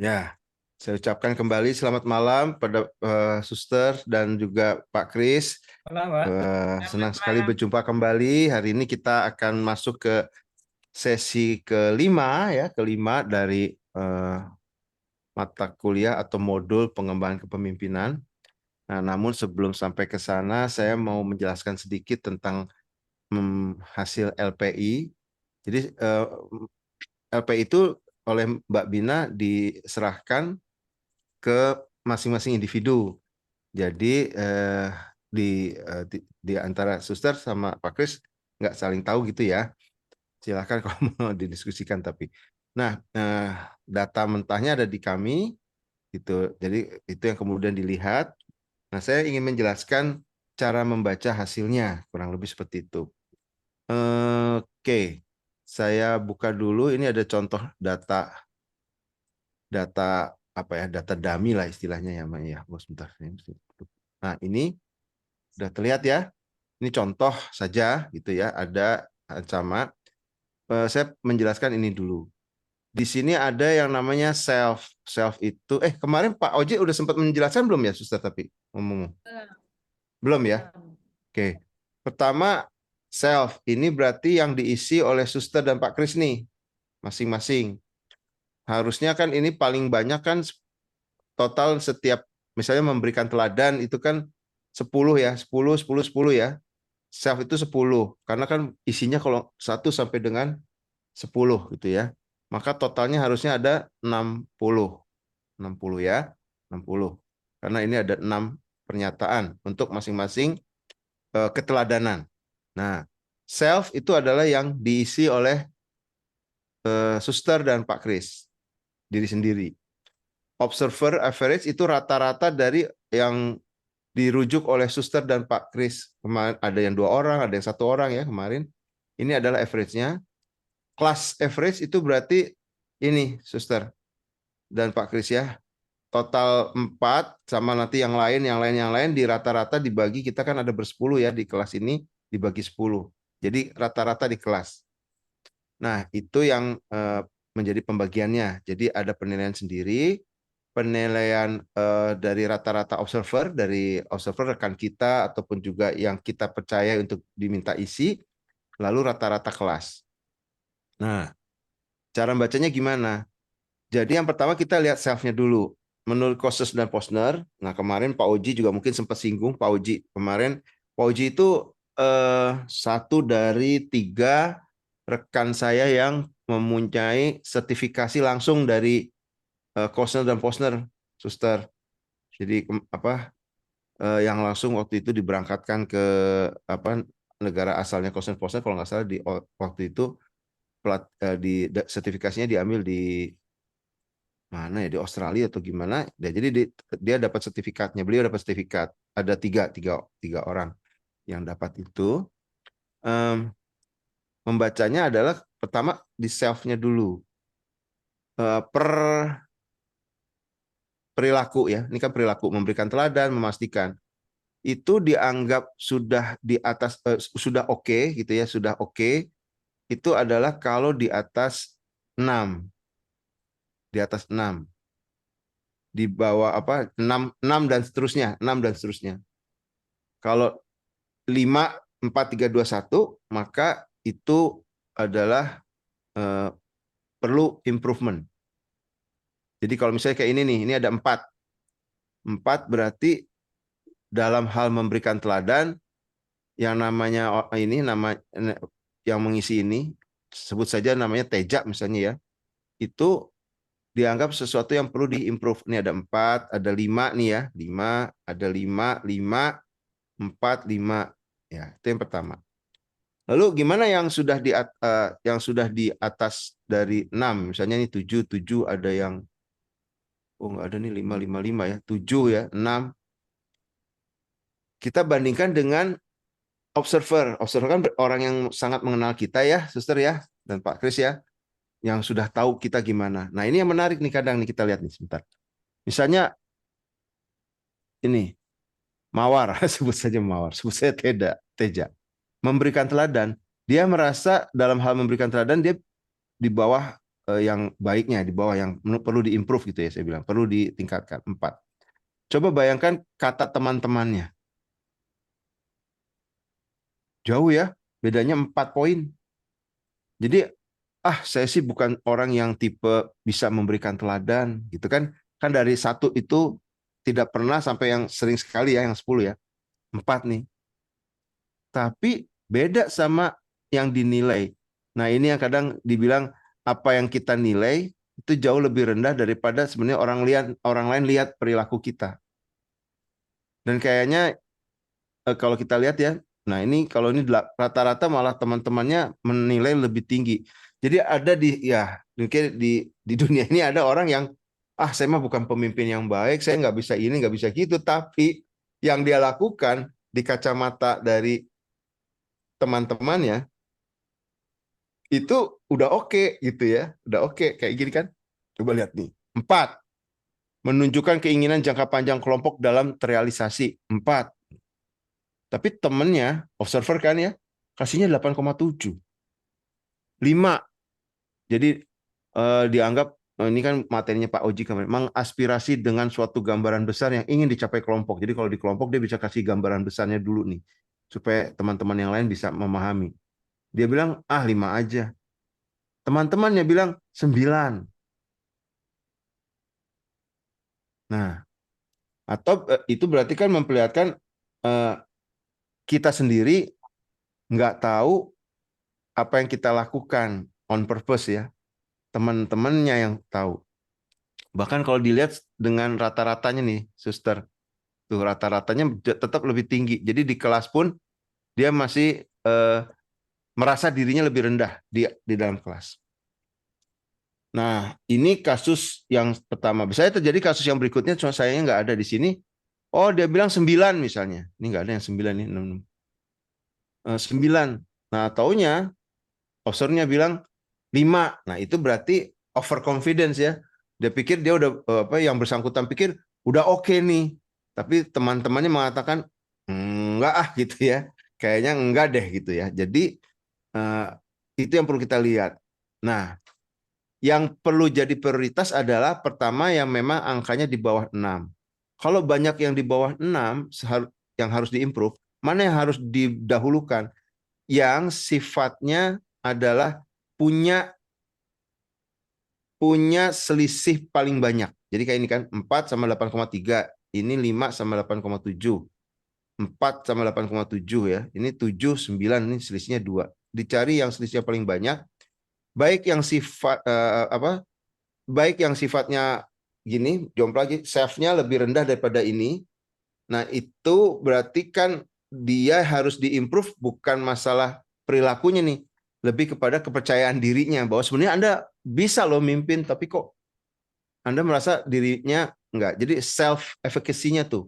Ya, saya ucapkan kembali selamat malam pada Suster dan juga Pak Kris. Malam, Mbak. Senang Selamat sekali malam. berjumpa kembali. Hari ini kita akan masuk ke sesi kelima ya, kelima dari eh, mata kuliah atau modul pengembangan kepemimpinan. Nah, namun sebelum sampai ke sana, saya mau menjelaskan sedikit tentang hasil LPI. Jadi LPI itu oleh Mbak Bina diserahkan ke masing-masing individu. Jadi di antara suster sama Pak Kris nggak saling tahu gitu ya. Silakan kalau mau didiskusikan tapi. Nah, data mentahnya ada di kami gitu. Jadi itu yang kemudian dilihat. Nah, saya ingin menjelaskan cara membaca hasilnya, kurang lebih seperti itu. Oke, saya buka dulu. Ini ada contoh data data apa ya? Data dummy lah istilahnya ya, Mbak ya. Oh, sebentar. Nah, ini sudah terlihat ya. Ini contoh saja gitu ya. Ada ancaman. Saya menjelaskan ini dulu. Di sini ada yang namanya self. Self itu, kemarin Pak Oji udah sempat menjelaskan belum ya, Suster? Tapi ngomong belum ya. Malam. Oke. Pertama, self ini berarti yang diisi oleh Suster dan Pak Kris nih, masing-masing. Harusnya kan ini paling banyak kan total setiap misalnya memberikan teladan itu kan 10 ya, 10 10 10 ya. Self itu 10 karena kan isinya kalau 1 sampai dengan 10 gitu ya. Maka totalnya harusnya ada 60. 60 ya, 60. Karena ini ada 6 pernyataan untuk masing-masing keteladanan. Nah, self itu adalah yang diisi oleh Suster dan Pak Kris, diri sendiri. Observer average itu rata-rata dari yang dirujuk oleh Suster dan Pak Kris. Kemarin ada yang 2 orang, ada yang 1 orang ya kemarin. Ini adalah average-nya. Class average itu berarti ini Suster dan Pak Kris ya. Total 4 sama nanti yang lain di rata-rata dibagi, kita kan ada bersepuluh ya di kelas ini, dibagi 10. Jadi rata-rata di kelas. Nah, itu yang menjadi pembagiannya. Jadi ada penilaian sendiri, penilaian dari rata-rata observer, dari observer rekan kita ataupun juga yang kita percaya untuk diminta isi, lalu rata-rata kelas. Nah, cara bacanya gimana? Jadi yang pertama kita lihat self-nya dulu. Menurut Kosses dan Posner, nah kemarin Pak Oji juga mungkin sempat singgung, Pak Oji kemarin, Pak Oji itu satu dari 3 rekan saya yang mempunyai sertifikasi langsung dari Kosner dan Posner, Suster. Jadi yang langsung waktu itu diberangkatkan ke apa negara asalnya Kosner Posner, kalau nggak salah di waktu itu sertifikasinya diambil di mana ya, di Australia atau gimana. Jadi dia dapat sertifikatnya, beliau dapat sertifikat. Ada tiga orang yang dapat itu. Membacanya adalah pertama di self-nya dulu. Per perilaku ya, ini kan perilaku, memberikan teladan, memastikan itu dianggap sudah di atas, sudah oke gitu ya, sudah oke. Itu adalah kalau di atas 6, di atas 6, di bawah 6 dan seterusnya, 6 dan seterusnya. Kalau 5 4 3 2 1, maka itu adalah eh, perlu improvement. Jadi kalau misalnya kayak ini nih, ini ada 4. 4 berarti dalam hal memberikan teladan, yang namanya ini nama yang mengisi ini, sebut saja namanya Teja misalnya ya, itu dianggap sesuatu yang perlu diimprove. Ini ada 4, ada 5 nih ya, 5, ada 5, 5, 4, 5. Ya, itu yang pertama. Lalu gimana yang sudah di atas dari 6? Misalnya ini 7, 7 ada yang nggak ada nih, 5, 5, 5 ya. 7 ya, 6. Kita bandingkan dengan observer. Observer kan orang yang sangat mengenal kita ya, Suster ya, dan Pak Kris ya, yang sudah tahu kita gimana. Nah, ini yang menarik nih, kadang nih kita lihat nih sebentar. Misalnya ini Mawar, sebut saja Mawar, sebut saya Teja. Memberikan teladan, dia merasa dalam hal memberikan teladan dia di bawah yang baiknya di bawah yang perlu diimprove gitu ya, saya bilang perlu ditingkatkan. 4. Coba bayangkan kata teman-temannya. Jauh ya, bedanya 4 poin. Jadi, saya sih bukan orang yang tipe bisa memberikan teladan gitu kan. Kan dari 1 itu tidak pernah sampai yang sering sekali ya, yang 10 ya. 4 nih. Tapi beda sama yang dinilai. Nah, ini yang kadang dibilang apa yang kita nilai itu jauh lebih rendah daripada sebenarnya orang lain lihat perilaku kita. Dan kayaknya kalau kita lihat ya, nah ini kalau ini rata-rata malah teman-temannya menilai lebih tinggi. Jadi ada mungkin di dunia ini ada orang yang saya mah bukan pemimpin yang baik, saya nggak bisa ini, nggak bisa gitu. Tapi yang dia lakukan di kacamata dari teman-temannya itu udah oke gitu ya, udah oke kayak gini kan. Coba lihat nih. 4, menunjukkan keinginan jangka panjang kelompok dalam terrealisasi. 4. Tapi temennya, observer kan ya, kasihnya 8,7. 5. Jadi dianggap ini kan materinya Pak Oji kemarin, mengaspirasi dengan suatu gambaran besar yang ingin dicapai kelompok. Jadi kalau di kelompok dia bisa kasih gambaran besarnya dulu nih, supaya teman-teman yang lain bisa memahami. Dia bilang, 5 aja. Teman-temannya bilang 9. Nah, atau itu berarti kan memperlihatkan eh, kita sendiri nggak tahu apa yang kita lakukan on purpose ya. Teman-temannya yang tahu. Bahkan kalau dilihat dengan rata-ratanya nih, suster, tuh rata-ratanya tetap lebih tinggi. Jadi di kelas pun dia masih merasa dirinya lebih rendah di dalam kelas. Nah, ini kasus yang pertama. Biasanya terjadi kasus yang berikutnya, cuma sayangnya nggak ada di sini. Oh, dia bilang 9 misalnya. Ini nggak ada yang 9 nih. 9. Nah, taunya observernya bilang 5. Nah, itu berarti overconfidence ya. Dia pikir dia udah yang bersangkutan pikir udah oke nih. Tapi teman-temannya mengatakan enggak gitu ya. Kayaknya enggak deh gitu ya. Jadi itu yang perlu kita lihat. Nah, yang perlu jadi prioritas adalah pertama yang memang angkanya di bawah 6. Kalau banyak yang di bawah 6 yang harus diimprove, mana yang harus didahulukan? Yang sifatnya adalah punya selisih paling banyak. Jadi kayak ini kan 4 sama 8,3, ini 5 sama 8,7. 4 sama 8,7 ya. Ini 7, 9, ini selisihnya 2. Dicari yang selisihnya paling banyak, baik yang sifatnya gini, jomplang, self-nya lebih rendah daripada ini. Nah, itu berarti kan dia harus diimprove bukan masalah perilakunya nih, lebih kepada kepercayaan dirinya bahwa sebenarnya Anda bisa loh mimpin, tapi kok Anda merasa dirinya enggak. Jadi self efficacy-nya tuh,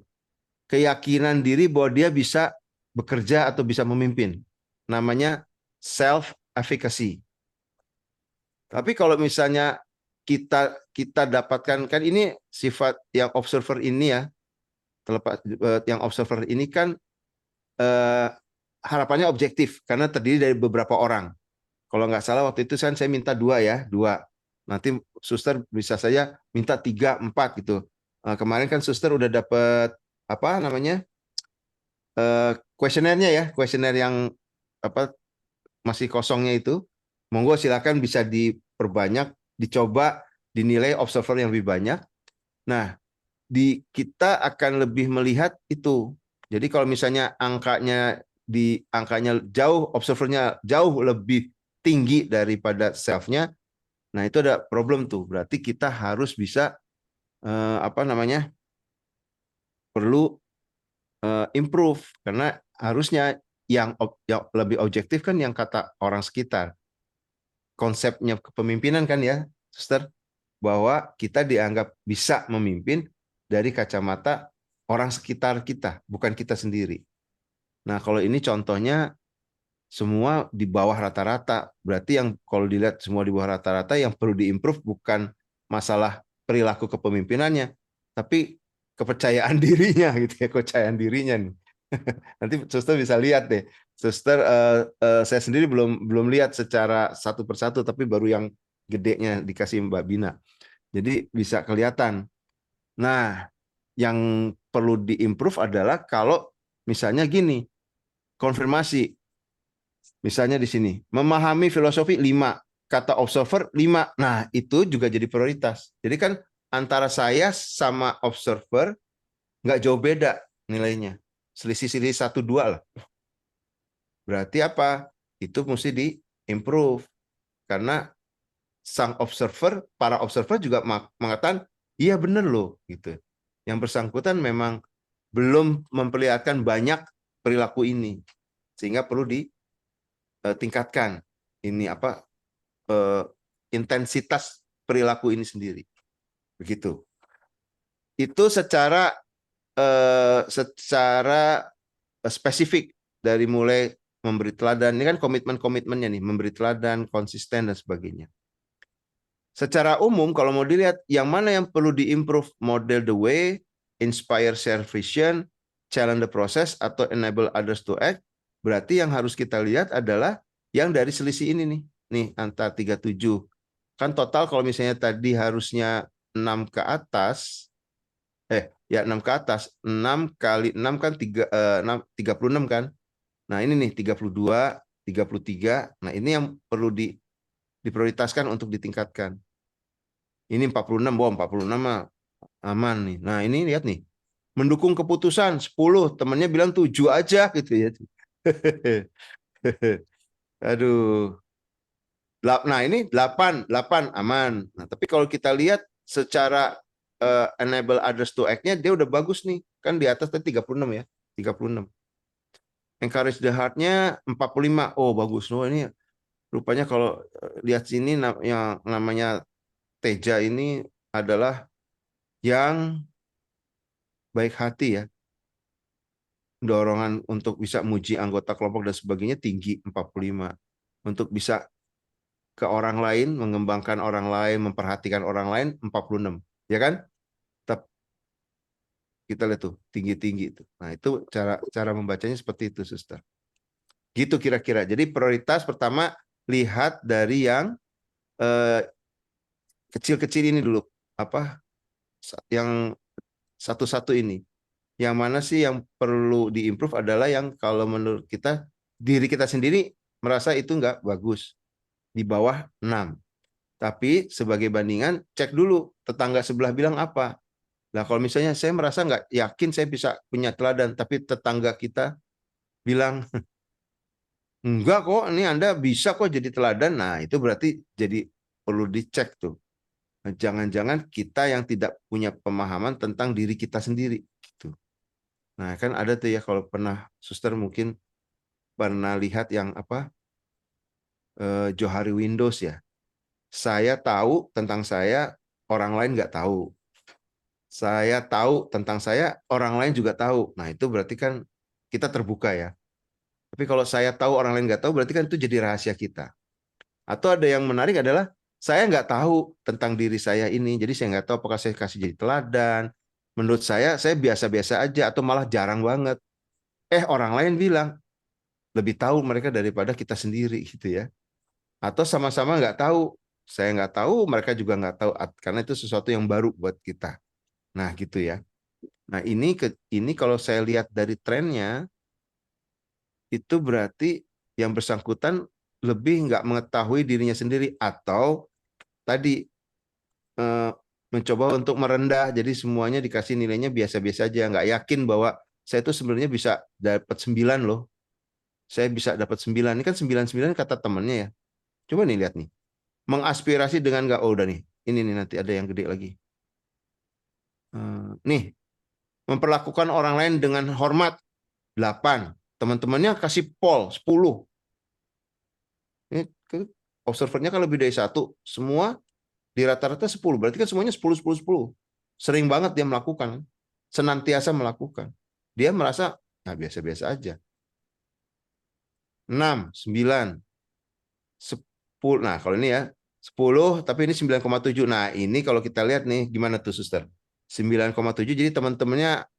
keyakinan diri bahwa dia bisa bekerja atau bisa memimpin. Namanya self efficacy. Tapi kalau misalnya kita dapatkan kan ini sifat yang observer ini ya, terlepas yang observer ini kan harapannya objektif karena terdiri dari beberapa orang. Kalau nggak salah waktu itu saya minta 2 ya, 2. Nanti suster bisa saja minta 3, 4 gitu. Kemarin kan suster udah dapat apa namanya kuesionernya ya, kuesioner yang apa masih kosongnya itu. Monggo silakan bisa diperbanyak, dicoba, dinilai observer yang lebih banyak. Nah, kita akan lebih melihat itu. Jadi kalau misalnya angkanya jauh, observernya jauh lebih tinggi daripada self-nya, nah itu ada problem tuh. Berarti kita harus bisa perlu improve karena harusnya yang lebih objektif kan yang kata orang sekitar. Konsepnya kepemimpinan kan ya, Suster, bahwa kita dianggap bisa memimpin dari kacamata orang sekitar kita, bukan kita sendiri. Nah, kalau ini contohnya semua di bawah rata-rata. Berarti yang kalau dilihat semua di bawah rata-rata yang perlu diimprove bukan masalah perilaku kepemimpinannya, tapi kepercayaan dirinya gitu ya, kepercayaan dirinya nih. Nanti suster bisa lihat deh. Suster saya sendiri belum lihat secara satu persatu tapi baru yang gedenya dikasih Mbak Bina. Jadi bisa kelihatan. Nah, yang perlu diimprove adalah kalau misalnya gini, konfirmasi. Misalnya di sini, memahami filosofi 5, kata observer 5. Nah, itu juga jadi prioritas. Jadi kan antara saya sama observer nggak jauh beda nilainya. Selisih-selisih 1-2 lah. Berarti apa? Itu mesti di-improve. Karena para observer juga mengatakan, iya benar loh. Gitu. Yang bersangkutan memang belum memperlihatkan banyak perilaku ini. Sehingga perlu ditingkatkan. Ini apa? Intensitas perilaku ini sendiri. Begitu. Itu secara spesifik dari mulai memberi teladan. Ini kan komitmen-komitmennya nih, memberi teladan, konsisten dan sebagainya. Secara umum kalau mau dilihat yang mana yang perlu diimprove, model the way, inspire share vision, challenge the process atau enable others to act, berarti yang harus kita lihat adalah yang dari selisih ini nih. Nih antara 37. Kan total kalau misalnya tadi harusnya 6 ke atas, ya 6 ke atas, 6 kali 6 kan 36 kan. Nah, ini nih 32, 33. Nah, ini yang perlu diprioritaskan untuk ditingkatkan. Ini 46, 46 mah aman nih. Nah, ini lihat nih. Mendukung keputusan 10, temannya bilang 7 aja gitu ya. Aduh. Nah, ini 8 aman. Nah, tapi kalau kita lihat secara enable others to act-nya dia udah bagus nih. Kan di atas tadi 36 ya. 36. Encourage the heart-nya 45. Oh, bagus. Oh, ini rupanya kalau lihat sini yang namanya Teja ini adalah yang baik hati ya. Dorongan untuk bisa muji anggota kelompok dan sebagainya tinggi 45. Untuk bisa ke orang lain, mengembangkan orang lain, memperhatikan orang lain 46. Ya kan? Kita lihat tuh tinggi-tinggi itu. Nah, itu cara membacanya seperti itu, Suster. Gitu kira-kira. Jadi prioritas pertama lihat dari yang eh, kecil-kecil ini dulu. Apa? Yang satu-satu ini. Yang mana sih yang perlu diimprove adalah yang kalau menurut kita diri kita sendiri merasa itu nggak bagus. Di bawah 6. Tapi sebagai bandingan cek dulu tetangga sebelah bilang apa. Nah, kalau misalnya saya merasa nggak yakin saya bisa punya teladan, tapi tetangga kita bilang, enggak kok, ini Anda bisa kok jadi teladan. Nah, itu berarti jadi perlu dicek tuh. Jangan-jangan kita yang tidak punya pemahaman tentang diri kita sendiri. Gitu. Nah, kan ada tuh ya kalau pernah, Suster mungkin pernah lihat yang apa, Johari Windows ya. Saya tahu tentang saya, orang lain nggak tahu. Saya tahu tentang saya, orang lain juga tahu. Nah, itu berarti kan kita terbuka ya. Tapi kalau saya tahu, orang lain nggak tahu, berarti kan itu jadi rahasia kita. Atau ada yang menarik adalah, saya nggak tahu tentang diri saya ini, jadi saya nggak tahu apakah saya kasih jadi teladan. Menurut saya biasa-biasa aja, atau malah jarang banget. Orang lain bilang, lebih tahu mereka daripada kita sendiri gitu ya. Atau sama-sama nggak tahu, saya nggak tahu, mereka juga nggak tahu, karena itu sesuatu yang baru buat kita. Nah gitu ya. Nah ini kalau saya lihat dari trennya, itu berarti yang bersangkutan lebih nggak mengetahui dirinya sendiri atau tadi eh, mencoba untuk merendah, jadi semuanya dikasih nilainya biasa-biasa aja, nggak yakin bahwa saya itu sebenarnya bisa dapat 9 loh. Saya bisa dapat 9. Ini kan 99 kata temannya ya. Coba nih lihat nih. Mengaspirasi dengan nggak, oh udah nih. Ini nih nanti ada yang gede lagi. Nih, memperlakukan orang lain dengan hormat 8. Teman-temannya kasih pol 10. Ini observernya kan lebih dari 1. Semua di rata-rata 10. Berarti kan semuanya 10, 10, 10. Sering banget dia melakukan. Senantiasa melakukan. Dia merasa, nah biasa-biasa aja. 6, 9, 10. Nah, kalau ini ya, 10, tapi ini 9,7. Nah, ini kalau kita lihat nih, gimana tuh, Suster? 9,7, jadi teman-temannya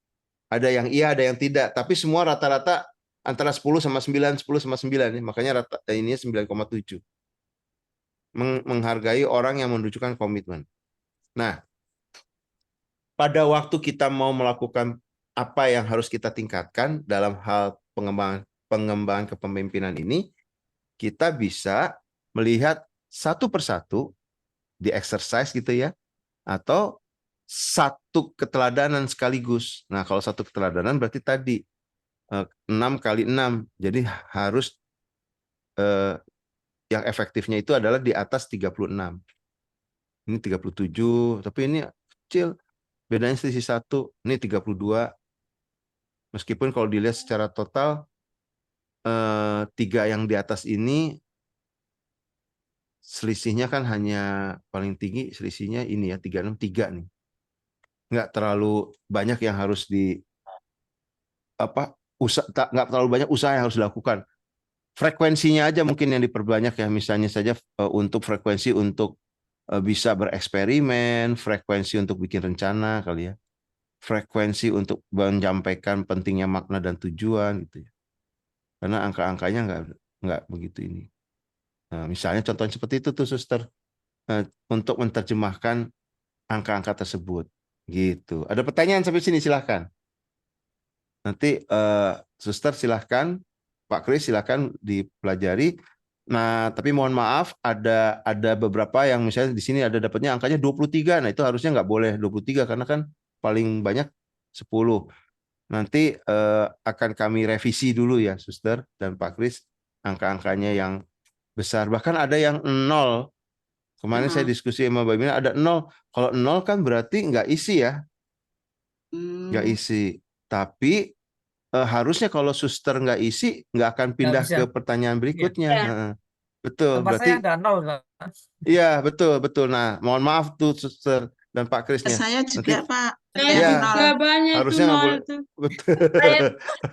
ada yang iya, ada yang tidak. Tapi semua rata-rata antara 10 sama 9, 10 sama 9. Makanya ini 9,7. menghargai orang yang menunjukkan komitmen. Nah, pada waktu kita mau melakukan apa yang harus kita tingkatkan dalam hal pengembangan kepemimpinan ini, kita bisa melihat satu persatu di exercise gitu ya, atau satu keteladanan sekaligus. Nah, kalau satu keteladanan berarti tadi 6 kali 6. Jadi harus yang efektifnya itu adalah di atas 36. Ini 37, tapi ini kecil. Bedanya selisih 1. Ini 32. Meskipun kalau dilihat secara total, 3 yang di atas ini selisihnya kan hanya paling tinggi selisihnya ini ya 363 nih. Nggak terlalu banyak yang harus nggak terlalu banyak usaha yang harus dilakukan. Frekuensinya aja mungkin yang diperbanyak ya, misalnya saja untuk frekuensi untuk bisa bereksperimen, frekuensi untuk bikin rencana kali ya, frekuensi untuk menyampaikan pentingnya makna dan tujuan gitu ya. Karena angka-angkanya nggak begitu ini. Nah, misalnya contohnya seperti itu tuh, Suster, untuk menerjemahkan angka-angka tersebut gitu. Ada pertanyaan sampai sini silahkan. Nanti Suster silahkan, Pak Kris silahkan dipelajari. Nah, tapi mohon maaf ada beberapa yang misalnya di sini ada dapatnya angkanya 23. Nah, itu harusnya nggak boleh 23 karena kan paling banyak 10. Nanti akan kami revisi dulu ya, Suster dan Pak Kris, angka-angkanya yang besar. Bahkan ada yang 0. Kemarin saya diskusi sama Mbak Mina, ada 0. Kalau 0 kan berarti nggak isi ya. Nggak isi. Tapi harusnya kalau Suster nggak isi, nggak akan Nggak pindah bisa. ke pertanyaan Iya. berikutnya. Betul, Tempat saya berarti ada 0 kan. iya betul. Nah, mohon maaf tuh Suster dan Pak Krisnya. Saya Nanti juga, Pak. Ada ya yang nol. Gak banyak tuh harusnya nggak nol boleh. itu. Betul. Saya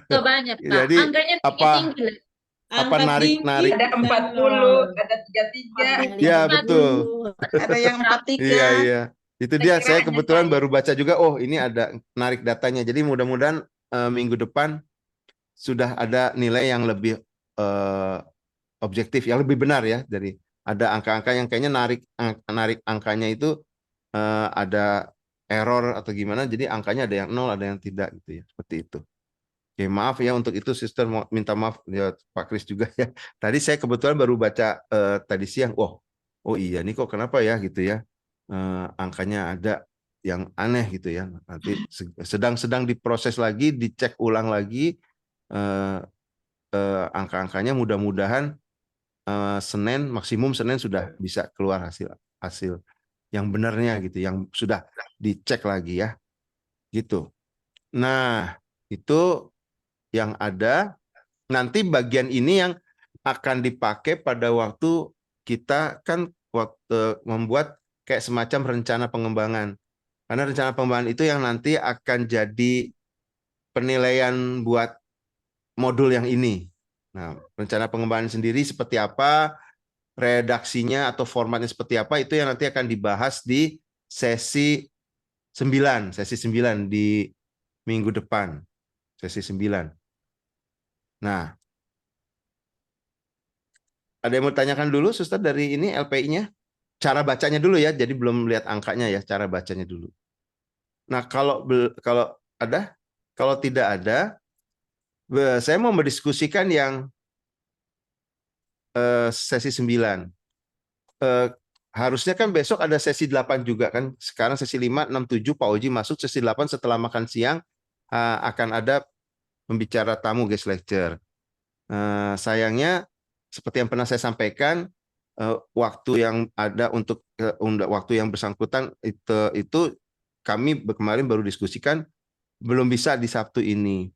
nggak banyak, Kak. Jadi Angkanya apa tinggi-tinggi lah. apa Angka tinggi narik? Ada 40, ada 33. Ya betul. Ada yang 43. Iya. Itu dia. Saya kira Saya hanya kebetulan saya. baru baca juga. Oh, ini ada narik datanya. Jadi mudah-mudahan minggu depan sudah ada nilai yang lebih objektif, yang lebih benar ya, dari ada angka-angka yang kayaknya narik angkanya itu ada error atau gimana, jadi angkanya ada yang 0, ada yang tidak gitu ya, seperti itu. Oke, maaf ya untuk itu, Sister, minta maaf ya Pak Kris juga ya. Tadi saya kebetulan baru baca tadi siang, oh iya nih kok kenapa ya gitu ya, angkanya ada yang aneh gitu ya. Nanti sedang diproses lagi, dicek ulang lagi angka-angkanya, mudah-mudahan maksimum Senin sudah bisa keluar hasil yang benarnya gitu, yang sudah dicek lagi ya, gitu. Nah, itu yang ada. Nanti bagian ini yang akan dipakai pada waktu kita kan membuat kayak semacam rencana pengembangan. Karena rencana pengembangan itu yang nanti akan jadi penilaian buat modul yang ini. Nah, rencana pengembangan sendiri seperti apa, redaksinya atau formatnya seperti apa, itu yang nanti akan dibahas di sesi 9 di minggu depan, sesi 9. Nah, ada yang mau tanyakan dulu, Suster, dari ini LPI-nya? Cara bacanya dulu ya, jadi belum lihat angkanya ya, cara bacanya dulu. Nah, kalau ada, kalau tidak ada, saya mau mendiskusikan yang sesi 9. Harusnya kan besok ada sesi 8 juga kan. Sekarang sesi 5, 6, 7 Pak Oji masuk, sesi 8 setelah makan siang akan ada pembicara tamu, guest lecture. Sayangnya seperti yang pernah saya sampaikan, waktu yang ada untuk waktu yang bersangkutan itu kami kemarin baru diskusikan, belum bisa di Sabtu ini.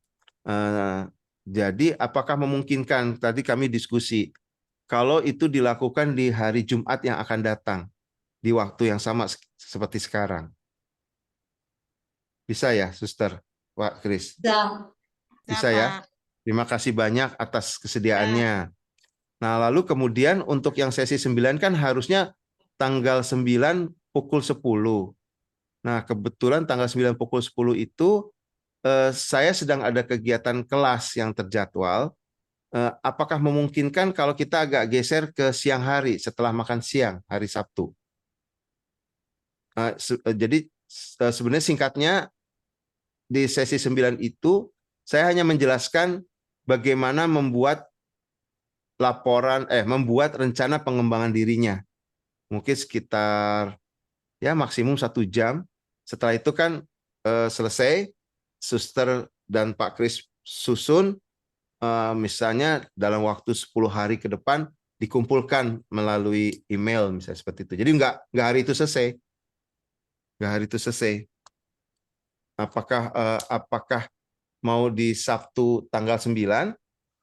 Jadi apakah memungkinkan, tadi kami diskusi, kalau itu dilakukan di hari Jumat yang akan datang, di waktu yang sama seperti sekarang. Bisa ya, Suster, Pak Kris? Bisa ya? Terima kasih banyak atas kesediaannya. Nah, lalu kemudian untuk yang sesi 9 kan harusnya tanggal 9 pukul 10. Nah, kebetulan tanggal 9 pukul 10 itu saya sedang ada kegiatan kelas yang terjadwal. apakah memungkinkan kalau kita agak geser ke siang hari setelah makan siang hari Sabtu? Jadi sebenarnya singkatnya di sesi 9 itu saya hanya menjelaskan bagaimana membuat rencana pengembangan dirinya. Mungkin sekitar ya maksimum 1 jam. Setelah itu kan selesai, Suster dan Pak Kris susun, misalnya dalam waktu 10 hari ke depan dikumpulkan melalui email misalnya seperti itu. Jadi nggak hari itu selesai, nggak hari itu selesai. Apakah mau di Sabtu tanggal 9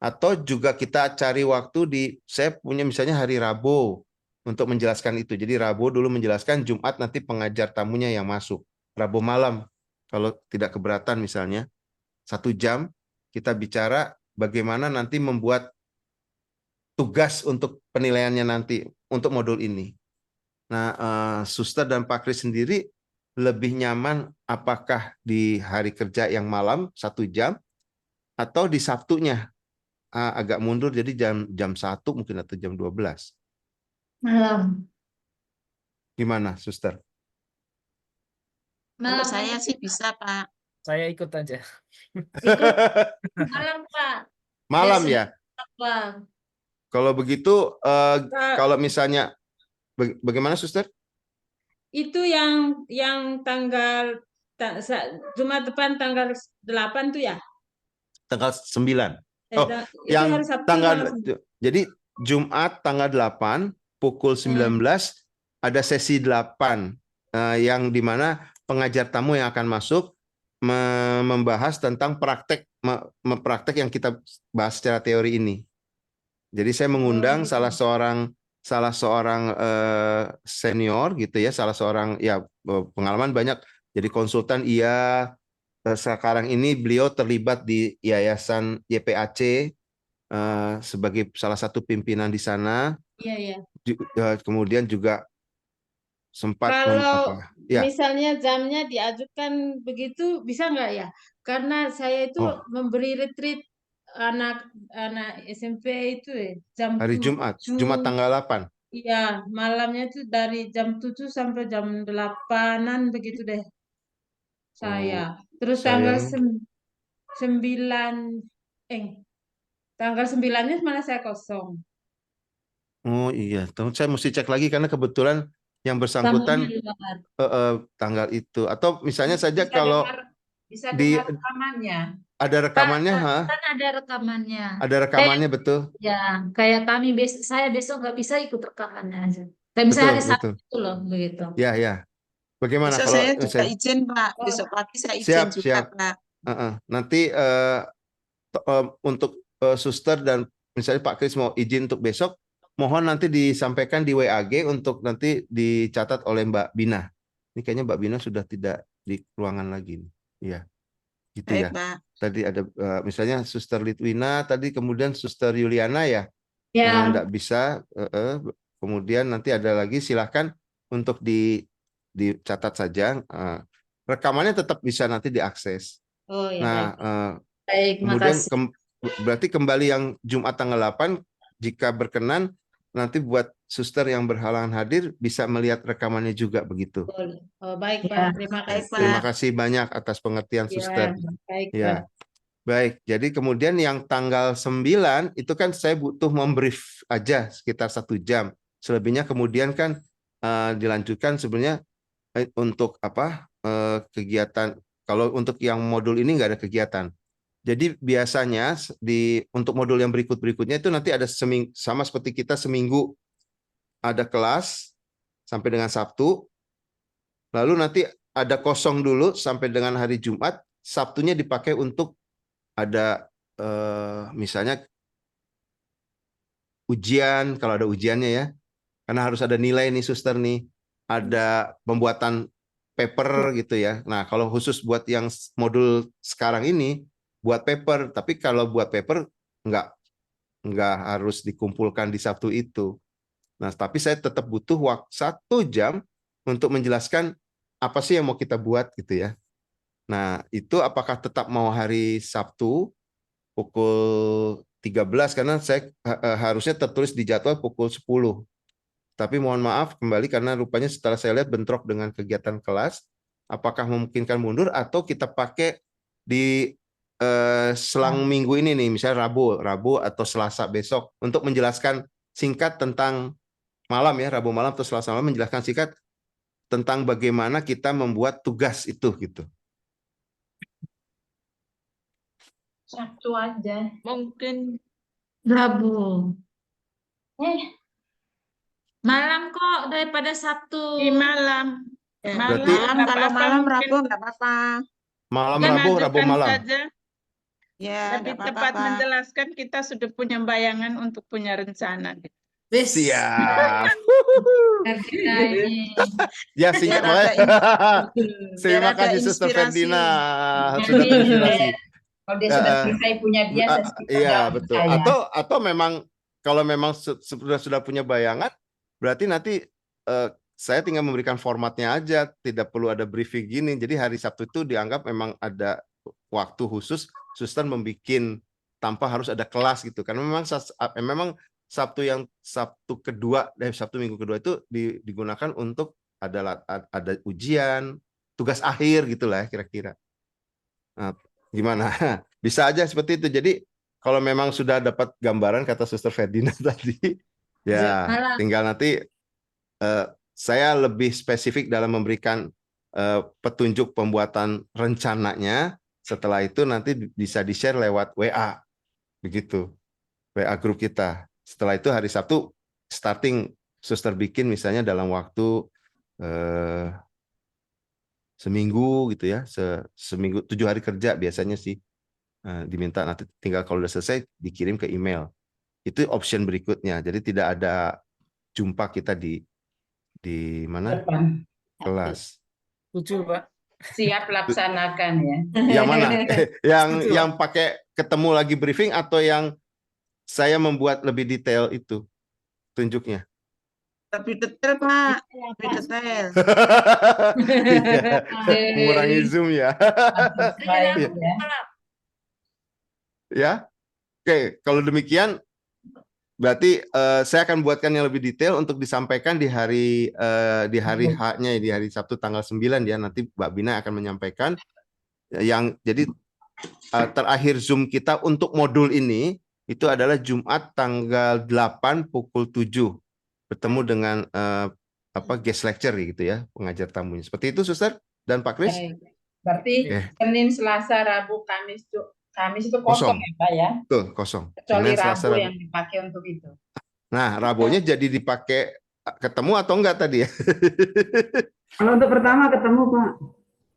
atau juga kita cari waktu saya punya misalnya hari Rabu untuk menjelaskan itu. Jadi Rabu dulu menjelaskan, Jumat nanti pengajar tamunya yang masuk. Rabu malam kalau tidak keberatan misalnya 1 jam kita bicara bagaimana nanti membuat tugas untuk penilaiannya nanti untuk modul ini. Nah, Suster dan Pak Kris sendiri lebih nyaman apakah di hari kerja yang malam 1 jam atau di Sabtunya agak mundur jadi jam 1 mungkin atau jam 12. Malam. Gimana, Suster? Kalau Malam. saya sih bisa, Pak. Saya ikut aja. Ikut malam, Pak. Malam Biasanya ya. apa? Kalau begitu, Kak, kalau misalnya bagaimana, Suster? itu yang tanggal Jumat depan tanggal 8 tuh ya? Tanggal 9. Oh, Itu yang hari Sabtu jadi Jumat tanggal 8 pukul 19 ada sesi 8 yang dimana pengajar tamu yang akan masuk membahas tentang praktek yang kita bahas secara teori ini. Jadi saya mengundang gitu. salah seorang senior gitu ya, salah seorang ya pengalaman banyak jadi konsultan. Sekarang ini beliau terlibat di Yayasan YPAC sebagai salah satu pimpinan di sana. Iya. Kemudian juga sempat Kalau ya. misalnya jamnya diajukan begitu bisa nggak ya? Karena saya itu Oh, memberi retreat anak SMP itu jam hari Jumat 7. tanggal 8. Iya, malamnya itu dari jam 7 sampai jam 8-an begitu deh saya. Terus tanggal Sayang. 9 tanggal 9-nya mana saya kosong. Oh iya, saya mesti cek lagi karena kebetulan yang bersangkutan Tamunya luar. tanggal itu. Atau misalnya saja Bisa kalau bisa di dengar rekamannya. ada rekamannya, Kan ada rekamannya. ada rekamannya betul. Ya, kayak saya besok nggak bisa ikut rekamannya aja. Kayak misalnya hari Betul, Sabtu betul. itu loh, begitu. Ya. Bagaimana Besok kalau saya juga izin, Pak. Besok pagi saya izin juga, siap. Pak. Nanti untuk Suster dan misalnya Pak Kris mau izin untuk besok, mohon nanti disampaikan di WAG untuk nanti dicatat oleh Mbak Bina. Ini kayaknya Mbak Bina sudah tidak di ruangan lagi. Iya, gitu Baik, ya. Pak. Tadi ada misalnya Suster Litwina, tadi kemudian Suster Yuliana ya, Ya, enggak bisa. Kemudian nanti ada lagi, silahkan untuk dicatat saja. Rekamannya tetap bisa nanti diakses. Oh ya, Nah, baik. baik, kemudian makasih. berarti kembali yang Jumat tanggal 8, jika berkenan nanti buat suster yang berhalangan hadir bisa melihat rekamannya juga begitu. Oh, baik, Ya. Pak. Terima Baik, kasih. Terima kasih banyak atas pengertian Ya, suster. baik, Pak. Ya. Baik, jadi kemudian yang tanggal 9 itu kan saya butuh membrief aja sekitar 1 jam. Selebihnya kemudian kan dilanjutkan sebenarnya untuk kegiatan. Kalau untuk yang modul ini nggak ada kegiatan. Jadi biasanya untuk modul yang berikutnya itu nanti ada sama seperti kita seminggu ada kelas sampai dengan Sabtu. Lalu nanti ada kosong dulu sampai dengan hari Jumat. Sabtunya dipakai untuk ada misalnya ujian, kalau ada ujiannya ya. Karena harus ada nilai nih suster nih. Ada pembuatan paper gitu ya. Nah, kalau khusus buat yang modul sekarang ini buat paper, tapi kalau buat paper nggak harus dikumpulkan di Sabtu itu. Nah, tapi saya tetap butuh waktu 1 jam untuk menjelaskan apa sih yang mau kita buat gitu ya. Nah, itu apakah tetap mau hari Sabtu pukul 13 karena saya harusnya tertulis di jadwal pukul 10. Tapi mohon maaf kembali karena rupanya setelah saya lihat bentrok dengan kegiatan kelas, apakah memungkinkan mundur atau kita pakai di selang minggu ini nih, misalnya Rabu atau Selasa besok untuk menjelaskan singkat tentang malam ya, Rabu malam atau Selasa malam menjelaskan singkat tentang bagaimana kita membuat tugas itu gitu. Sabtu aja. Mungkin Rabu. Malam kok daripada Sabtu. di malam. Ya, Berarti- malam nggak kalau apa-apa, malam mungkin Rabu nggak apa-apa. Malam kita Rabu majukan malam. saja. Ya, Lebih nggak tepat apa-apa, Pak. menjelaskan kita sudah punya bayangan untuk punya rencana. Gitu. Wis. Siap. Biar kita ini. Ya sih, Biar makanya. Biar Terima ada kasih Suster inspirasi. Ferdina Jadi, sudah terinspirasi. Kalau dia sudah selesai punya biasa, Iya betul. Atau memang kalau memang sudah punya bayangan, berarti nanti saya tinggal memberikan formatnya aja, tidak perlu ada briefing gini. Jadi hari Sabtu itu dianggap memang ada waktu khusus suster membikin tanpa harus ada kelas gitu. Karena memang Sabtu Minggu kedua itu digunakan untuk ada ujian, tugas akhir gitulah kira-kira. Nah, gimana? Bisa aja seperti itu. Jadi kalau memang sudah dapat gambaran kata Suster Ferdina tadi, ya Malam. tinggal nanti saya lebih spesifik dalam memberikan petunjuk pembuatan rencananya. Setelah itu nanti bisa di-share lewat WA, begitu, WA grup kita. Setelah itu hari Sabtu starting Suster bikin misalnya dalam waktu seminggu gitu ya, seminggu 7 hari kerja biasanya sih diminta, nanti tinggal kalau udah selesai dikirim ke email. Itu option berikutnya. Jadi tidak ada jumpa kita di mana kelas. Setuju, Pak. siap laksanakan ya. Yang mana? yang pakai ketemu lagi briefing atau yang saya membuat lebih detail itu tunjuknya? Lebih detail, Pak. Lebih detail. Iya, mengurangi zoom ya. Baik ya. Ya, oke. Kalau demikian, berarti saya akan buatkan yang lebih detail untuk disampaikan di hari H-nya, di hari Sabtu tanggal 9 ya. Nanti Mbak Bina akan menyampaikan yang jadi terakhir Zoom kita untuk modul ini itu adalah Jumat tanggal 8 pukul 7 bertemu dengan guest lecture gitu ya, pengajar tamunya. Seperti itu, Suster dan Pak Kris. Baik. Berarti Senin, Selasa, Rabu, Kamis itu kosong ya, Pak ya? Betul, kosong. Kecuali Senin, Selasa, Rabu Rabu. yang dipakai untuk itu. Nah, Rabunya jadi dipakai ketemu atau enggak tadi ya? Kalau untuk pertama ketemu, Pak.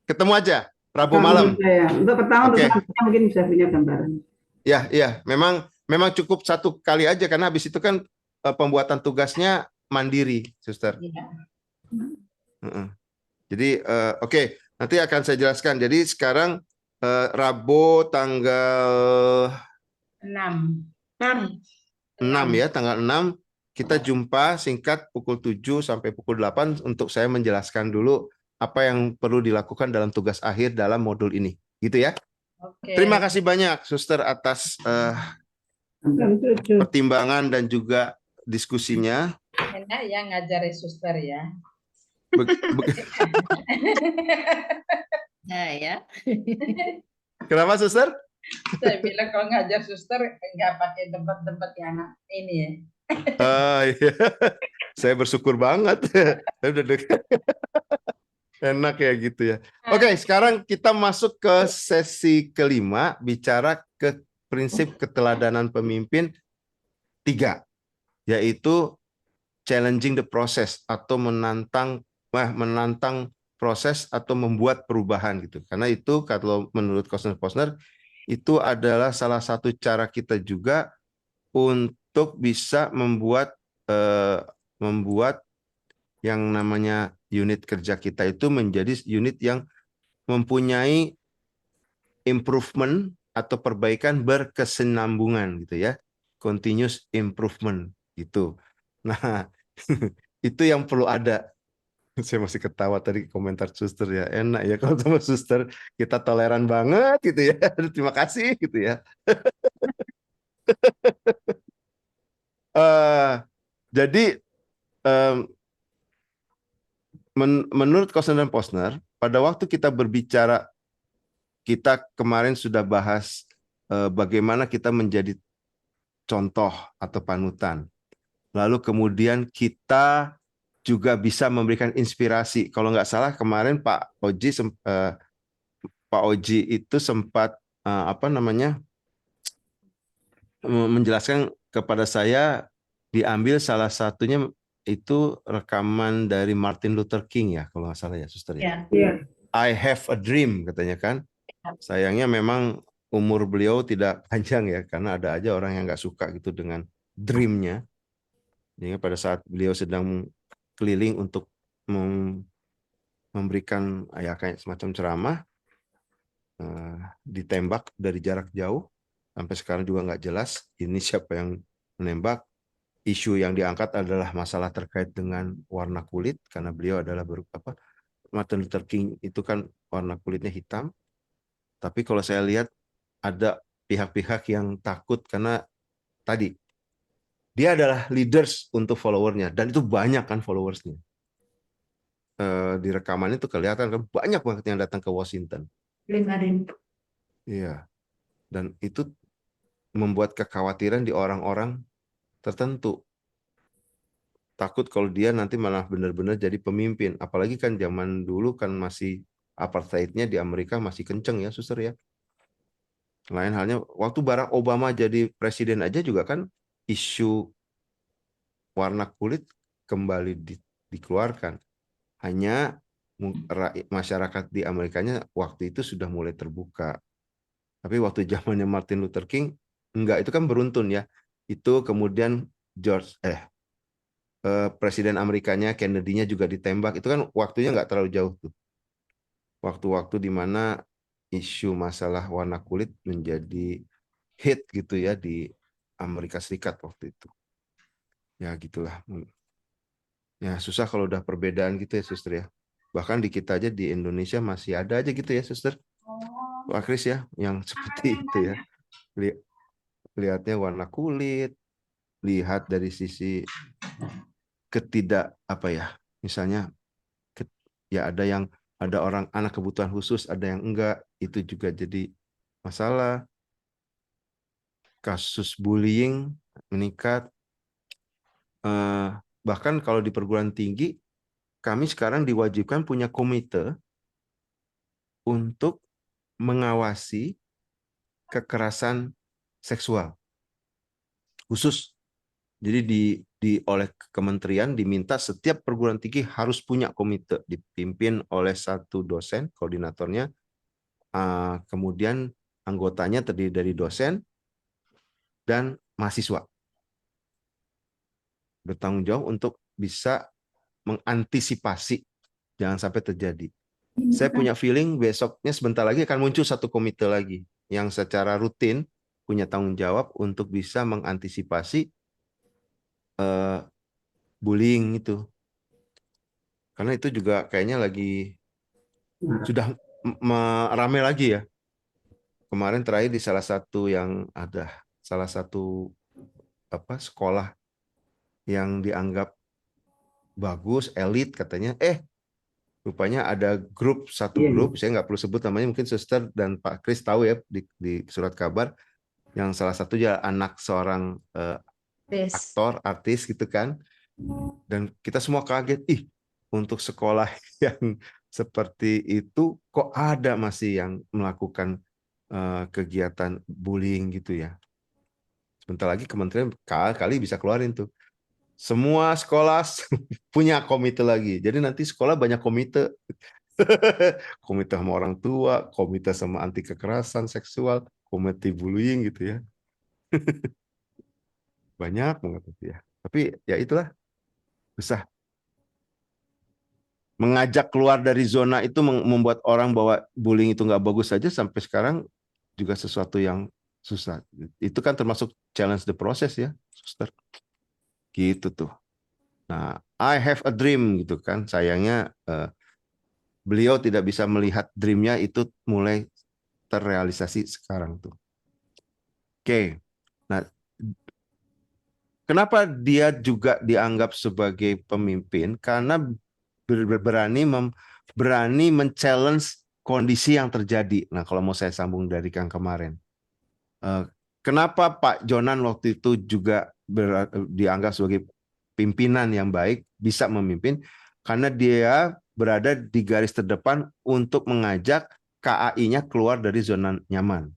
Ketemu aja, Rabu malam. Ya. Untuk pertama, Oke. untuk selanjutnya mungkin bisa punya gambaran. Ya, memang cukup satu kali aja karena habis itu kan pembuatan tugasnya mandiri, Suster. Iya. Jadi oke, nanti akan saya jelaskan. Jadi sekarang Rabu tanggal 6 ya, tanggal 6 kita jumpa singkat pukul 7 sampai pukul 8 untuk saya menjelaskan dulu apa yang perlu dilakukan dalam tugas akhir dalam modul ini. Gitu ya. Oke. Terima kasih banyak Suster atas pertimbangan dan juga diskusinya. Enak ya ngajari suster ya. Nah, ya. Kenapa Suster? Saya bilang kalau ngajar suster nggak pakai debat-debat ya anak ini ya. Iya. Saya bersyukur banget. Saya udah dekat. Enak ya gitu ya. Oke, sekarang kita masuk ke sesi kelima, bicara ke prinsip keteladanan pemimpin 3, yaitu challenging the process atau menantang proses atau membuat perubahan gitu. Karena itu kalau menurut Posner itu adalah salah satu cara kita juga untuk bisa membuat yang namanya unit kerja kita itu menjadi unit yang mempunyai improvement atau perbaikan berkesinambungan gitu ya, continuous improvement gitu. Nah itu yang perlu ada. Saya masih ketawa tadi komentar Suster ya, enak ya kalau sama Suster kita toleran banget gitu ya. Terima kasih gitu ya. Jadi menurut Kostner dan Posner, pada waktu kita berbicara, kita kemarin sudah bahas bagaimana kita menjadi contoh atau panutan. Lalu kemudian kita juga bisa memberikan inspirasi. Kalau nggak salah kemarin Pak Oji itu sempat menjelaskan kepada saya, diambil salah satunya itu rekaman dari Martin Luther King ya, kalau nggak salah ya, Suster ya. Iya. I have a dream katanya kan. Sayangnya memang umur beliau tidak panjang ya, karena ada aja orang yang nggak suka gitu dengan dreamnya. Jadi pada saat beliau sedang keliling untuk memberikan ya kayak semacam ceramah, ditembak dari jarak jauh. Sampai sekarang juga nggak jelas ini siapa yang menembak. Isu yang diangkat adalah masalah terkait dengan warna kulit, karena beliau adalah Martin Luther King itu kan warna kulitnya hitam. Tapi kalau saya lihat ada pihak-pihak yang takut karena tadi dia adalah leaders untuk followernya, dan itu banyak kan followersnya. Di rekaman itu kelihatan kan banyak banget yang datang ke Washington. 5.000. Iya. Dan itu membuat kekhawatiran di orang-orang tertentu. Takut kalau dia nanti malah benar-benar jadi pemimpin. Apalagi kan zaman dulu kan masih apartheidnya di Amerika masih kenceng ya, Suster ya. Lain halnya waktu Barack Obama jadi presiden aja juga kan isu warna kulit kembali dikeluarkan. Hanya masyarakat di Amerikanya waktu itu sudah mulai terbuka. Tapi waktu zamannya Martin Luther King, enggak, itu kan beruntun ya. Itu kemudian Presiden Amerikanya, Kennedy-nya juga ditembak. Itu kan waktunya nggak terlalu jauh tuh. Waktu-waktu di mana isu masalah warna kulit menjadi hit gitu ya di Amerika Serikat waktu itu. Ya gitulah. Ya susah kalau udah perbedaan gitu ya, Suster ya. Bahkan di kita aja di Indonesia masih ada aja gitu ya, Suster. Pak Kris ya, yang seperti itu ya. Lihatnya warna kulit, lihat dari sisi misalnya ya ada orang anak kebutuhan khusus, ada yang enggak, itu juga jadi masalah. Kasus bullying meningkat. Bahkan kalau di perguruan tinggi, kami sekarang diwajibkan punya komite untuk mengawasi kekerasan seksual khusus. Jadi oleh kementerian diminta setiap perguruan tinggi harus punya komite, dipimpin oleh satu dosen, koordinatornya, kemudian anggotanya terdiri dari dosen dan mahasiswa. Bertanggung jawab untuk bisa mengantisipasi jangan sampai terjadi. Saya punya feeling besoknya sebentar lagi akan muncul satu komite lagi yang secara rutin punya tanggung jawab untuk bisa mengantisipasi bullying itu. Karena itu juga kayaknya lagi sudah ramai lagi ya. Kemarin terakhir di salah satu sekolah yang dianggap bagus, elit katanya, rupanya ada satu grup, saya nggak perlu sebut namanya, mungkin Suster dan Pak Kris tahu ya di surat kabar, yang salah satu ya anak seorang aktor, artis gitu kan. Dan kita semua kaget, untuk sekolah yang seperti itu kok ada masih yang melakukan kegiatan bullying gitu ya. Sebentar lagi kementerian kali bisa keluarin tuh. Semua sekolah punya komite lagi. Jadi nanti sekolah banyak komite. Komite sama orang tua, komite sama anti kekerasan seksual, komite bullying gitu ya. Banyak banget ya. Tapi ya itulah, susah. Mengajak keluar dari zona itu membuat orang bahwa bullying itu nggak bagus saja sampai sekarang juga sesuatu yang susah. Itu kan termasuk challenge the process ya, Suster. Gitu tuh. Nah, I have a dream gitu kan. Sayangnya beliau tidak bisa melihat dreamnya itu mulai terrealisasi sekarang tuh. Oke. Nah, kenapa dia juga dianggap sebagai pemimpin? Karena berani men-challenge kondisi yang terjadi. Nah, kalau mau saya sambung dari yang kemarin. Kenapa Pak Jonan waktu itu juga dianggap sebagai pimpinan yang baik, bisa memimpin? Karena dia berada di garis terdepan untuk mengajak KAI-nya keluar dari zona nyaman.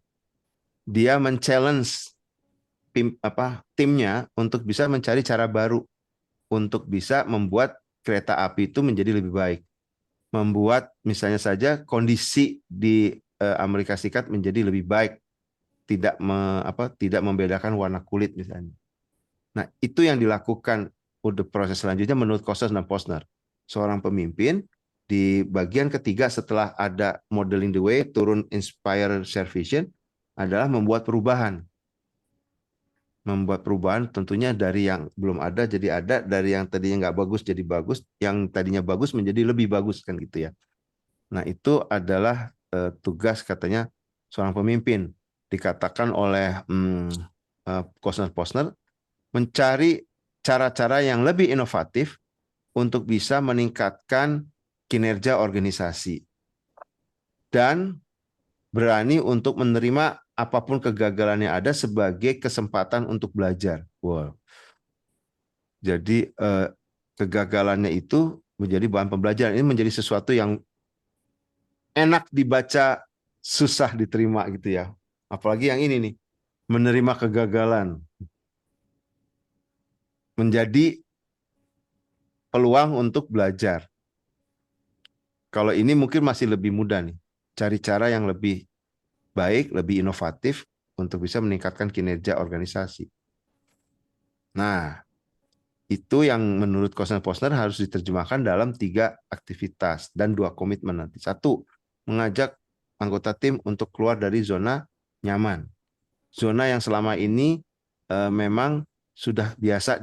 Dia men-challenge timnya untuk bisa mencari cara baru untuk bisa membuat kereta api itu menjadi lebih baik. Membuat misalnya saja kondisi di Amerika Serikat menjadi lebih baik. Tidak membedakan warna kulit misalnya. Nah, itu yang dilakukan udah proses selanjutnya menurut Kostas dan Posner. Seorang pemimpin di bagian ketiga setelah ada modeling the way, turun inspire share vision adalah membuat perubahan. Membuat perubahan tentunya dari yang belum ada jadi ada, dari yang tadinya nggak bagus jadi bagus, yang tadinya bagus menjadi lebih bagus kan gitu ya. Nah, itu adalah tugas katanya seorang pemimpin. Dikatakan oleh Posner mencari cara-cara yang lebih inovatif untuk bisa meningkatkan kinerja organisasi dan berani untuk menerima apapun kegagalan yang ada sebagai kesempatan untuk belajar. Wow. Jadi kegagalannya itu menjadi bahan pembelajaran. Ini menjadi sesuatu yang enak dibaca, susah diterima gitu ya. Apalagi yang ini nih, menerima kegagalan. Menjadi peluang untuk belajar. Kalau ini mungkin masih lebih mudah nih. Cari cara yang lebih baik, lebih inovatif untuk bisa meningkatkan kinerja organisasi. Nah, itu yang menurut Kostas Posner harus diterjemahkan dalam 3 aktivitas dan 2 komitmen nanti. 1, mengajak anggota tim untuk keluar dari zona nyaman. Zona yang selama ini memang sudah biasa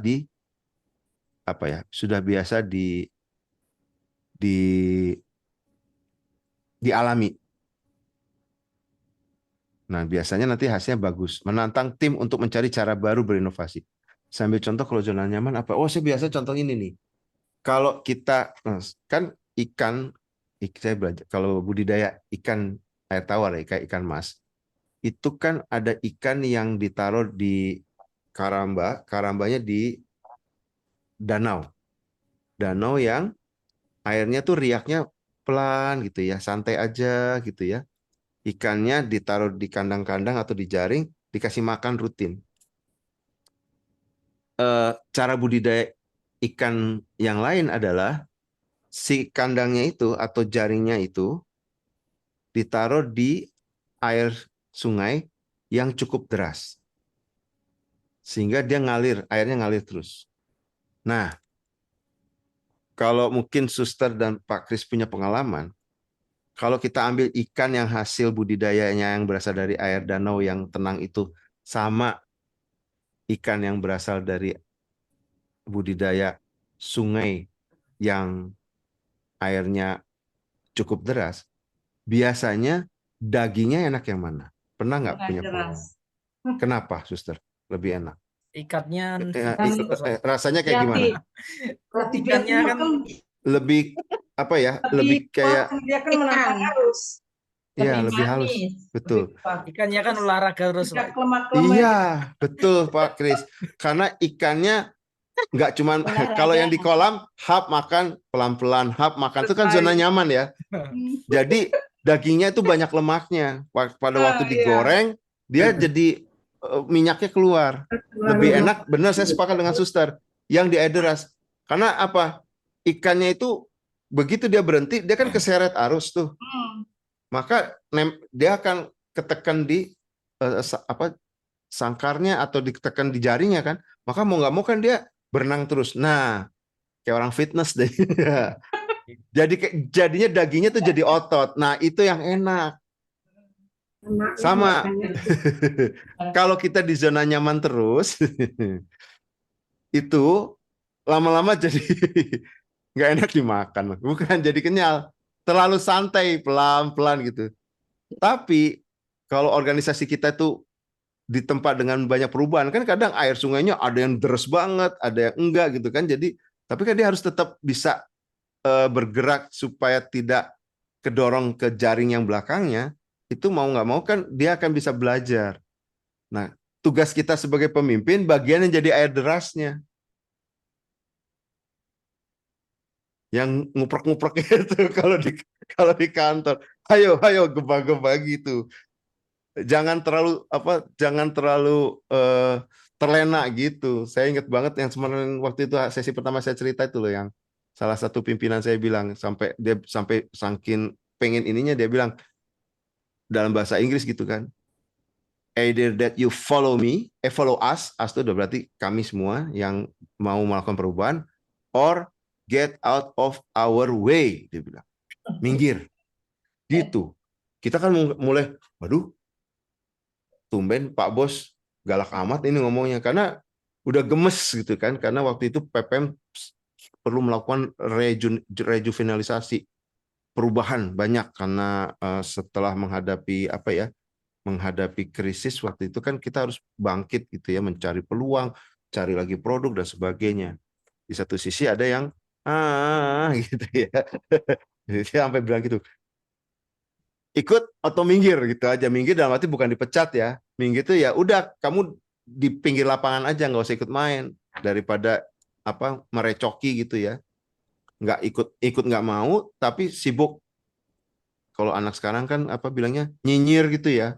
dialami. Nah, biasanya nanti hasilnya bagus. Menantang tim untuk mencari cara baru berinovasi. Sambil contoh kalau zona nyaman apa? Oh, saya biasa contoh ini nih. Kalau kita kan saya belajar kalau budidaya ikan air tawar ya, kayak ikan mas. Itu kan ada ikan yang ditaruh di karambanya di danau yang airnya tuh riaknya pelan gitu ya, santai aja gitu ya. Ikannya ditaruh di kandang-kandang atau di jaring, dikasih makan rutin. Cara budidaya ikan yang lain adalah si kandangnya itu atau jaringnya itu ditaruh di air sungai yang cukup deras. Sehingga dia airnya ngalir terus. Nah, kalau mungkin Suster dan Pak Kris punya pengalaman, kalau kita ambil ikan yang hasil budidayanya yang berasal dari air danau yang tenang itu sama ikan yang berasal dari budidaya sungai yang airnya cukup deras, biasanya dagingnya enak yang mana? Pernah nggak punya pengalaman? Kenapa, Suster? Lebih enak. Ikatnya rasanya kayak gimana? ikannya kan Lebih apa ya? Lebih kayak dia kan menantang arus. iya, lebih halus. Betul. ikannya kan olahraga terus, Pak. Iya, betul Pak Kris. Karena ikannya nggak cuman kalau yang di kolam hap makan pelan-pelan, hap makan itu kan zona nyaman ya. Jadi dagingnya itu banyak lemaknya. Pada waktu digoreng dia jadi minyaknya keluar. Lebih enak, benar saya sepakat dengan Suster. Yang di air deras. Karena apa? Ikannya itu begitu dia berhenti, dia kan keseret arus tuh. Maka dia akan ketekan di sangkarnya atau ditekan di jaringnya kan. Maka mau nggak mau kan dia berenang terus. Nah, kayak orang fitness deh. Jadinya dagingnya tuh jadi otot. Nah, itu yang enak. Sama. Kalau kita di zona nyaman terus, itu lama-lama jadi nggak enak dimakan. Bukan jadi kenyal. Terlalu santai, pelan-pelan gitu. Tapi kalau organisasi kita itu di tempat dengan banyak perubahan kan kadang air sungainya ada yang deres banget, ada yang enggak gitu kan. Jadi tapi kan dia harus tetap bisa bergerak supaya tidak kedorong ke jaring yang belakangnya. Itu mau nggak mau kan dia akan bisa belajar. Nah, tugas kita sebagai pemimpin bagian yang jadi air derasnya. Yang nguprek-nguprek itu kalau di kantor. Ayo geba-geba gitu. Jangan terlalu terlena gitu. Saya ingat banget yang kemarin waktu itu sesi pertama saya cerita itu loh, yang salah satu pimpinan saya bilang sampai saking pengen ininya dia bilang dalam bahasa Inggris gitu kan. Either that you follow me, follow us itu udah berarti kami semua yang mau melakukan perubahan, or get out of our way, dia bilang. Minggir. Gitu. Kita kan mulai, waduh, tumben Pak Bos galak amat ini ngomongnya, karena udah gemes gitu kan, karena waktu itu PPM perlu melakukan rejuvenalisasi, perubahan banyak, karena setelah menghadapi krisis waktu itu kan kita harus bangkit gitu ya, mencari peluang, cari lagi produk dan sebagainya. Di satu sisi ada yang gitu ya. Dia sampai bilang gitu. Ikut atau minggir gitu aja. Minggir dalam arti bukan dipecat ya. Minggir itu ya udah kamu di pinggir lapangan aja, nggak usah ikut main, daripada merecoki gitu ya. Nggak ikut nggak mau tapi sibuk. Kalau anak sekarang kan bilangnya nyinyir gitu ya.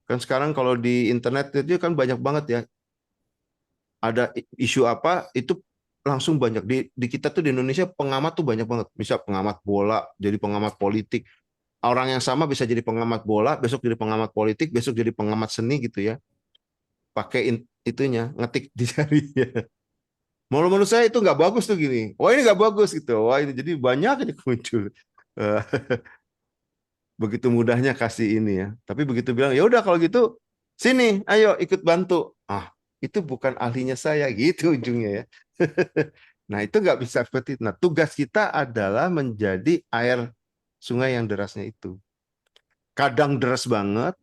Kan sekarang kalau di internet itu kan banyak banget ya. Ada isu apa itu langsung banyak di kita tuh di Indonesia, pengamat tuh banyak banget. Misal pengamat bola jadi pengamat politik. Orang yang sama bisa jadi pengamat bola, besok jadi pengamat politik, besok jadi pengamat seni gitu ya. Pakai itunya, ngetik di jarinya. Menurut saya itu nggak bagus tuh gini. Wah ini nggak bagus gitu. Wah ini jadi banyak aja muncul. Begitu mudahnya kasih ini ya. Tapi begitu bilang, ya udah kalau gitu sini, ayo ikut bantu. Itu bukan ahlinya saya gitu ujungnya ya. Nah itu nggak bisa seperti itu. Nah tugas kita adalah menjadi air sungai yang derasnya itu. Kadang deras banget,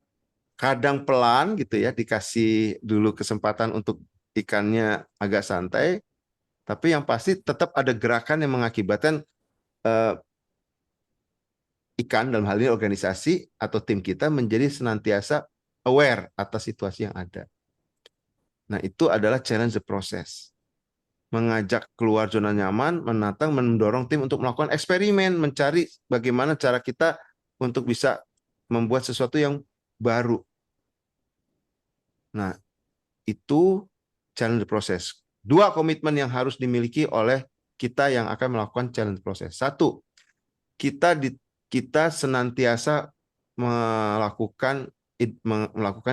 kadang pelan gitu ya, dikasih dulu kesempatan untuk ikannya agak santai. Tapi yang pasti tetap ada gerakan yang mengakibatkan ikan, dalam hal ini organisasi atau tim kita, menjadi senantiasa aware atas situasi yang ada. Nah, itu adalah challenge the process. Mengajak keluar zona nyaman, menantang, mendorong tim untuk melakukan eksperimen, mencari bagaimana cara kita untuk bisa membuat sesuatu yang baru. Nah, itu challenge the process. 2 komitmen yang harus dimiliki oleh kita yang akan melakukan challenge process. 1, kita senantiasa melakukan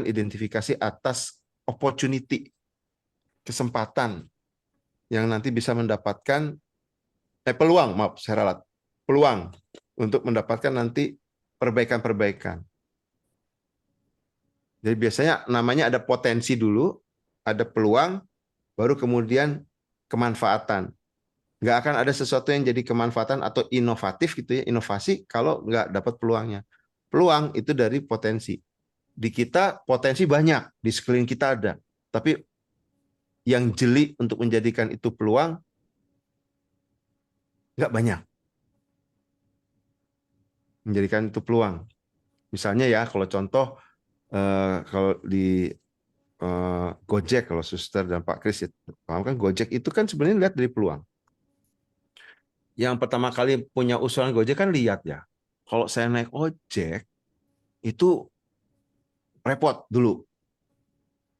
identifikasi atas opportunity, kesempatan yang nanti bisa mendapatkan peluang untuk mendapatkan nanti perbaikan-perbaikan. Jadi biasanya namanya ada potensi dulu, ada peluang, baru kemudian kemanfaatan. Nggak akan ada sesuatu yang jadi kemanfaatan atau inovatif gitu ya, inovasi kalau nggak dapat peluangnya. Peluang itu dari potensi. Di kita potensi banyak, di sekeliling kita ada. Tapi yang jeli untuk menjadikan itu peluang nggak banyak. Menjadikan itu peluang. Misalnya ya, kalau contoh, kalau di Gojek, kalau Suster dan Pak Kris, kan Gojek itu kan sebenarnya lihat dari peluang. Yang pertama kali punya usulan Gojek kan lihat ya, kalau saya naik ojek itu repot dulu.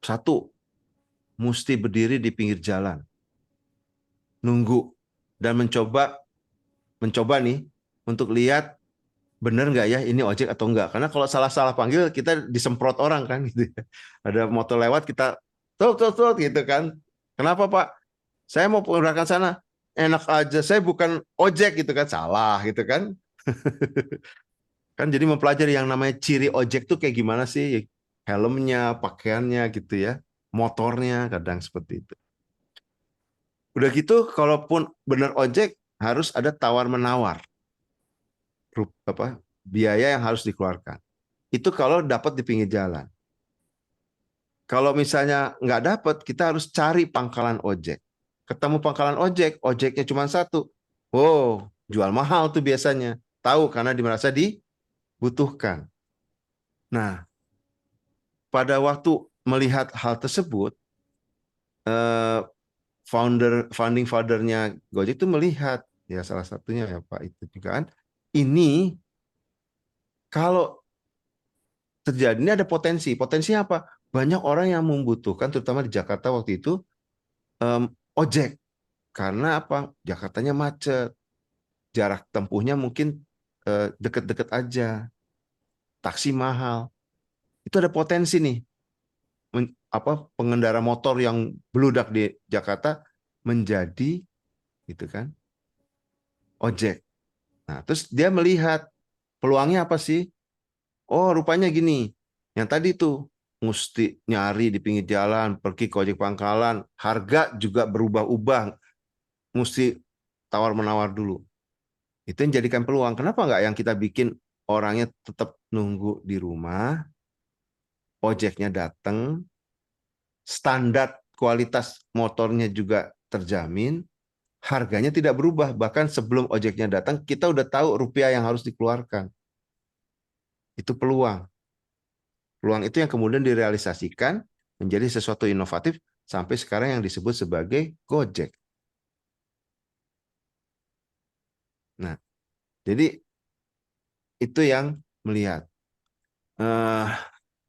1, mesti berdiri di pinggir jalan, nunggu dan mencoba nih untuk lihat bener nggak ya ini ojek atau enggak. Karena kalau salah panggil kita disemprot orang kan gitu. Ada motor lewat kita tut gitu kan. Kenapa Pak? Saya mau pergerakan sana. Enak aja, saya bukan ojek gitu kan, salah gitu kan. Kan jadi mempelajari yang namanya ciri ojek tuh kayak gimana sih, helmnya, pakaiannya gitu ya, motornya, kadang seperti itu. Udah gitu, kalaupun benar ojek harus ada tawar-menawar, biaya yang harus dikeluarkan. Itu kalau dapat di pinggir jalan. Kalau misalnya nggak dapat, kita harus cari pangkalan ojek. Ketemu pangkalan ojek, ojeknya cuma satu. Wow, jual mahal tuh biasanya. Tahu karena merasa dibutuhkan. Nah, pada waktu melihat hal tersebut, founding fathernya Gojek itu melihat, ya salah satunya ya Pak itu juga kan, ini kalau terjadi ini ada potensi. Potensinya apa? Banyak orang yang membutuhkan, terutama di Jakarta waktu itu, ojek. Karena apa? Jakartanya macet. Jarak tempuhnya mungkin deket-deket aja. Taksi mahal. Itu ada potensi nih. Pengendara motor yang beludak di Jakarta menjadi gitu kan ojek. Nah, terus dia melihat peluangnya apa sih? Oh, rupanya gini. Yang tadi tuh mesti nyari di pinggir jalan, pergi ke ojek pangkalan, harga juga berubah-ubah, mesti tawar-menawar dulu. Itu yang jadikan peluang. Kenapa nggak yang kita bikin orangnya tetap nunggu di rumah, ojeknya datang, standar kualitas motornya juga terjamin, harganya tidak berubah. Bahkan sebelum ojeknya datang, kita udah tahu rupiah yang harus dikeluarkan. Itu peluang. Peluang itu yang kemudian direalisasikan menjadi sesuatu inovatif sampai sekarang yang disebut sebagai Gojek. Nah, jadi itu yang melihat.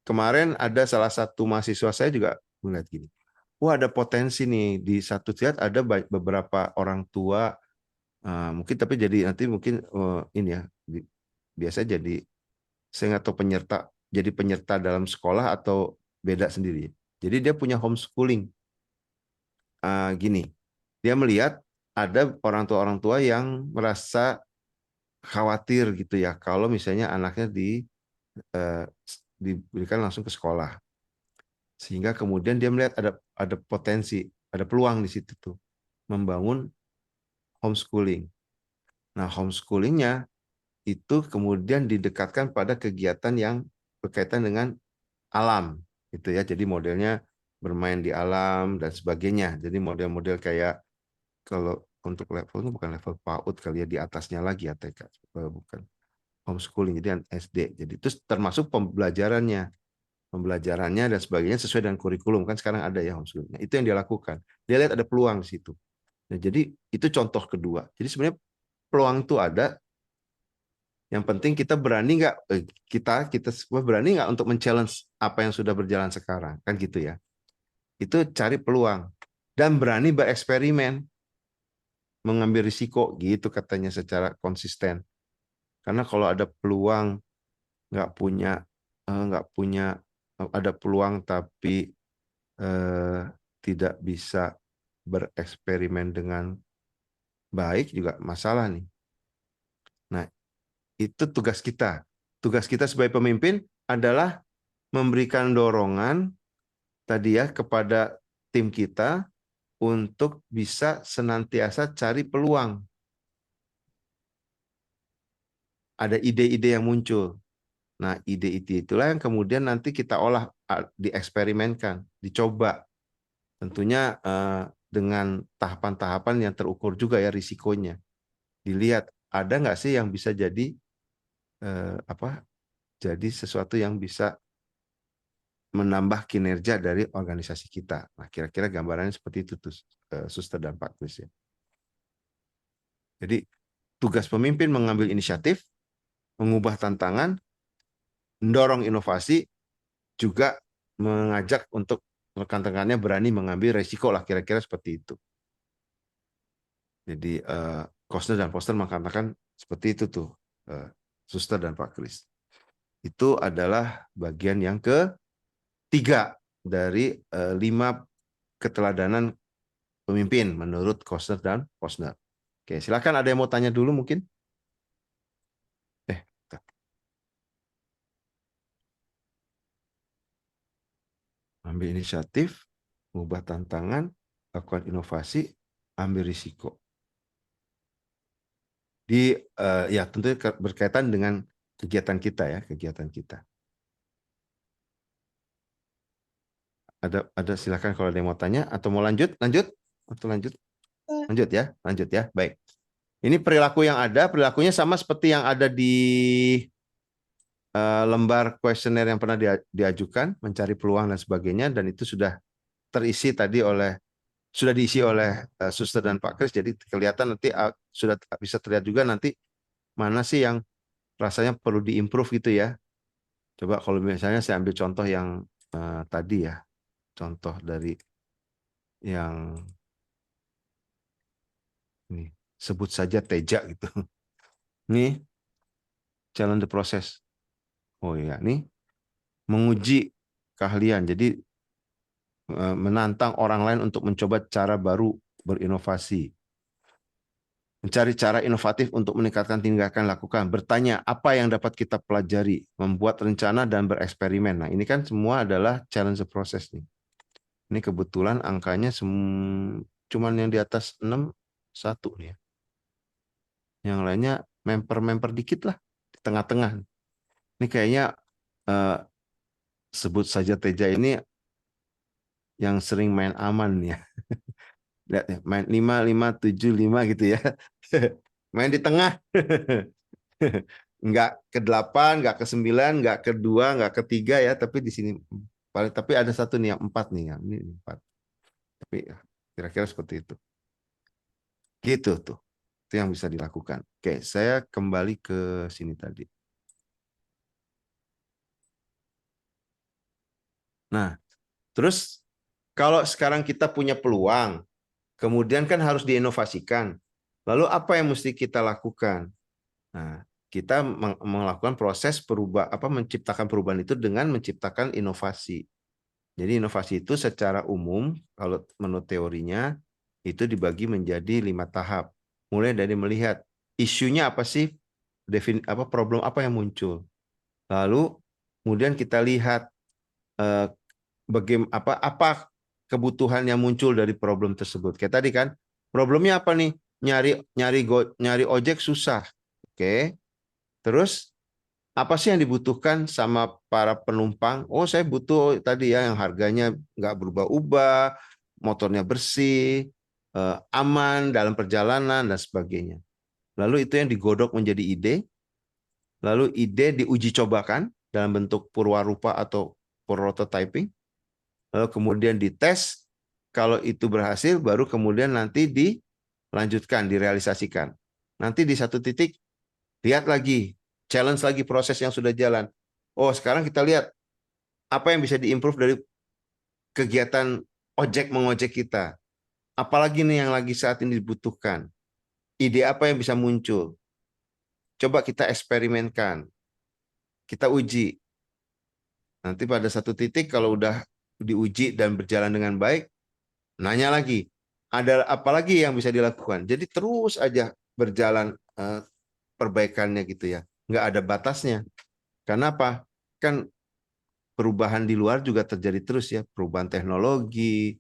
Kemarin ada salah satu mahasiswa saya juga melihat gini. Wah, ada potensi nih di satu sisi ada beberapa orang tua mungkin tapi jadi nanti mungkin ini ya biasa jadi saya nggak tahu jadi penyerta dalam sekolah atau beda sendiri. Jadi dia punya homeschooling. Gini, dia melihat ada orang tua yang merasa khawatir gitu ya kalau misalnya anaknya diberikan langsung ke sekolah. Sehingga kemudian dia melihat ada potensi, ada peluang di situ tuh membangun homeschooling. Nah, homeschoolingnya itu kemudian didekatkan pada kegiatan yang berkaitan dengan alam, gitu ya. Jadi modelnya bermain di alam dan sebagainya. Jadi model-model kayak kalau untuk levelnya bukan level PAUD kali ya, di atasnya lagi ya TK, bukan homeschooling. Jadi SD. Jadi itu termasuk pembelajarannya dan sebagainya sesuai dengan kurikulum kan sekarang ada ya homeschooling. Nah, itu yang dia lakukan. Dia lihat ada peluang di situ. Nah, jadi itu contoh kedua. Jadi sebenarnya peluang itu ada. Yang penting kita berani nggak kita semua berani nggak untuk men-challenge apa yang sudah berjalan sekarang kan gitu ya. Itu cari peluang dan berani bereksperimen, mengambil risiko gitu katanya secara konsisten. Karena kalau ada peluang nggak punya ada peluang tapi tidak bisa bereksperimen dengan baik juga masalah nih. Nah, itu tugas kita. Tugas kita sebagai pemimpin adalah memberikan dorongan tadi ya kepada tim kita untuk bisa senantiasa cari peluang. Ada ide-ide yang muncul. Nah, ide-ide itulah yang kemudian nanti kita olah, dieksperimenkan, dicoba. Tentunya dengan tahapan-tahapan yang terukur juga ya risikonya. Dilihat ada nggak sih yang bisa jadi jadi sesuatu yang bisa menambah kinerja dari organisasi kita. Nah, kira-kira gambarannya seperti itu tuh, Suster dan Pak Kris ya. Jadi tugas pemimpin mengambil inisiatif, mengubah tantangan, mendorong inovasi, juga mengajak untuk rekan-rekannya berani mengambil resiko lah, kira-kira seperti itu. Jadi Kostner dan Foster mengatakan seperti itu tuh, Suster dan Pak Kris. Itu adalah bagian yang ketiga dari 5 keteladanan pemimpin menurut Kostner dan Posner. Oke, silakan ada yang mau tanya dulu mungkin? Ambil inisiatif, mengubah tantangan, lakukan inovasi, ambil risiko. Ya tentunya berkaitan dengan kegiatan kita ya, kegiatan kita. Ada silakan kalau ada yang mau tanya atau mau lanjut atau lanjut ya. Baik. Ini perilaku yang ada, perilakunya sama seperti yang ada di lembar kuesioner yang pernah diajukan, mencari peluang dan sebagainya, dan itu sudah diisi oleh Suster dan Pak Kris, jadi kelihatan nanti sudah bisa terlihat juga nanti mana sih yang rasanya perlu diimprove gitu ya. Coba kalau misalnya saya ambil contoh yang tadi ya, contoh dari yang ini, sebut saja Teja gitu. Nih, challenge the process. Oh ya, nih menguji keahlian. Jadi menantang orang lain untuk mencoba cara baru berinovasi. Mencari cara inovatif untuk meningkatkan tindakan lakukan. Bertanya apa yang dapat kita pelajari. Membuat rencana dan bereksperimen. Nah, ini kan semua adalah challenge the process nih. Ini kebetulan angkanya cuman yang di atas 6, 1 nih ya. Yang lainnya memper dikit lah. Di tengah-tengah. Ini kayaknya sebut saja Teja ini yang sering main aman ya. Lihat ya, main 5, 5, 7, 5 gitu ya. Main di tengah. Enggak ke 8, enggak ke 9, enggak ke 2, enggak ke 3 ya, tapi di sini tapi ada satu nih yang 4 nih, yang ini 4. Tapi ya, kira-kira seperti itu. Gitu tuh. Itu yang bisa dilakukan. Oke, saya kembali ke sini tadi. Nah, terus kalau sekarang kita punya peluang, kemudian kan harus diinovasikan. Lalu apa yang mesti kita lakukan? Nah, kita melakukan proses menciptakan perubahan itu dengan menciptakan inovasi. Jadi inovasi itu secara umum, kalau menurut teorinya, itu dibagi menjadi 5 tahap. Mulai dari melihat isunya apa sih, problem apa yang muncul. Lalu kemudian kita lihat apa kebutuhan yang muncul dari problem tersebut. Kayak tadi kan, problemnya apa nih? Nyari ojek susah. Oke. Terus apa sih yang dibutuhkan sama para penumpang? Oh, saya butuh tadi ya yang harganya nggak berubah-ubah, motornya bersih, aman dalam perjalanan dan sebagainya. Lalu itu yang digodok menjadi ide. Lalu ide diuji cobakan dalam bentuk purwarupa atau prototyping. Lalu kemudian dites, kalau itu berhasil, baru kemudian nanti dilanjutkan, direalisasikan. Nanti di satu titik, lihat lagi, challenge lagi proses yang sudah jalan. Oh, sekarang kita lihat, apa yang bisa diimprove dari kegiatan mengojek kita. Apalagi nih yang lagi saat ini dibutuhkan. Ide apa yang bisa muncul. Coba kita eksperimenkan. Kita uji. Nanti pada satu titik, kalau udah diuji dan berjalan dengan baik, nanya lagi, ada apa lagi yang bisa dilakukan? Jadi terus aja berjalan perbaikannya gitu ya, nggak ada batasnya. Karena apa? Kan perubahan di luar juga terjadi terus ya, perubahan teknologi,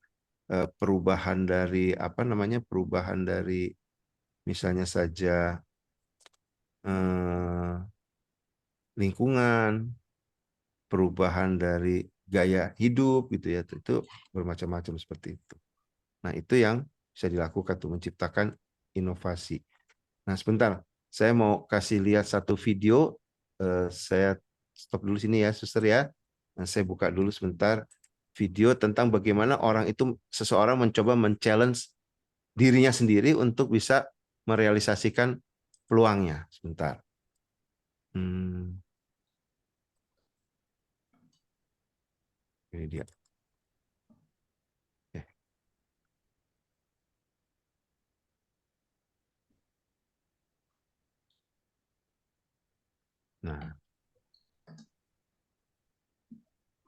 perubahan dari perubahan dari misalnya saja lingkungan, perubahan dari gaya hidup gitu ya, itu bermacam-macam seperti itu. Nah, itu yang bisa dilakukan tuh, menciptakan inovasi. Nah, sebentar, saya mau kasih lihat satu video. Saya stop dulu sini ya, Suster ya. Nah, saya buka dulu sebentar video tentang bagaimana seseorang mencoba men-challenge dirinya sendiri untuk bisa merealisasikan peluangnya. Sebentar. Ini dia. Nah,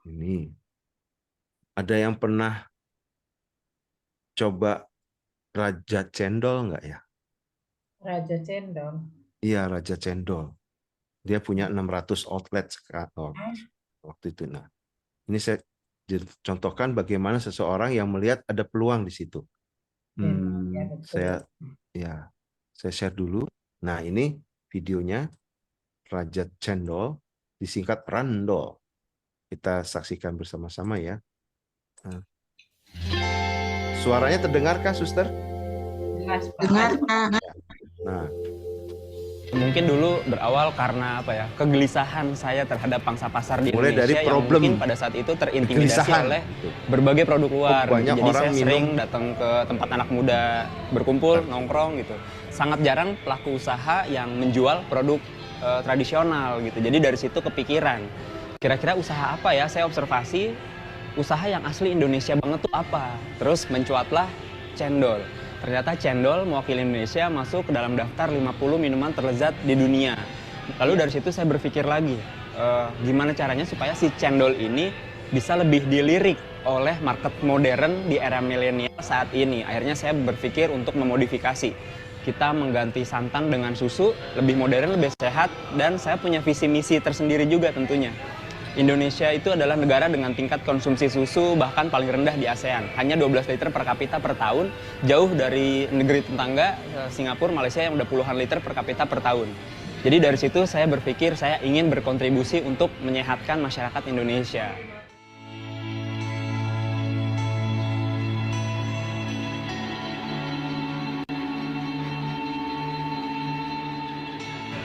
ini ada yang pernah coba Raja Cendol nggak ya? Raja Cendol. Iya, Raja Cendol. Dia punya 600 outlet waktu itu. Nah, ini saya contohkan bagaimana seseorang yang melihat ada peluang di situ. Saya share dulu. Nah, ini videonya Raja Cendol, disingkat Randol. Kita saksikan bersama-sama ya. Suaranya terdengarkah, Suster? Jelas, Pak. Dengar, Pak. Nah, Mungkin dulu berawal karena apa ya, kegelisahan saya terhadap pangsa pasar di Mulai dari Indonesia yang problem mungkin pada saat itu terintimidasi kegelisahan. oleh berbagai produk luar. banyak Jadi orang saya minum. sering datang ke tempat anak muda berkumpul, nongkrong gitu. Sangat jarang pelaku usaha yang menjual produk tradisional gitu. Jadi dari situ kepikiran, kira-kira usaha apa ya? Saya observasi usaha yang asli Indonesia banget tuh apa. Terus mencuatlah cendol. Ternyata cendol mewakili Indonesia masuk ke dalam daftar 50 minuman terlezat di dunia. Lalu dari situ saya berpikir lagi, gimana caranya supaya si cendol ini bisa lebih dilirik oleh market modern di era milenial saat ini. Akhirnya saya berpikir untuk memodifikasi. Kita mengganti santan dengan susu, lebih modern, lebih sehat, dan saya punya visi misi tersendiri juga tentunya. Indonesia itu adalah negara dengan tingkat konsumsi susu bahkan paling rendah di ASEAN. Hanya 12 liter per kapita per tahun, jauh dari negeri tetangga Singapura, Malaysia yang udah puluhan liter per kapita per tahun. Jadi dari situ saya berpikir saya ingin berkontribusi untuk menyehatkan masyarakat Indonesia.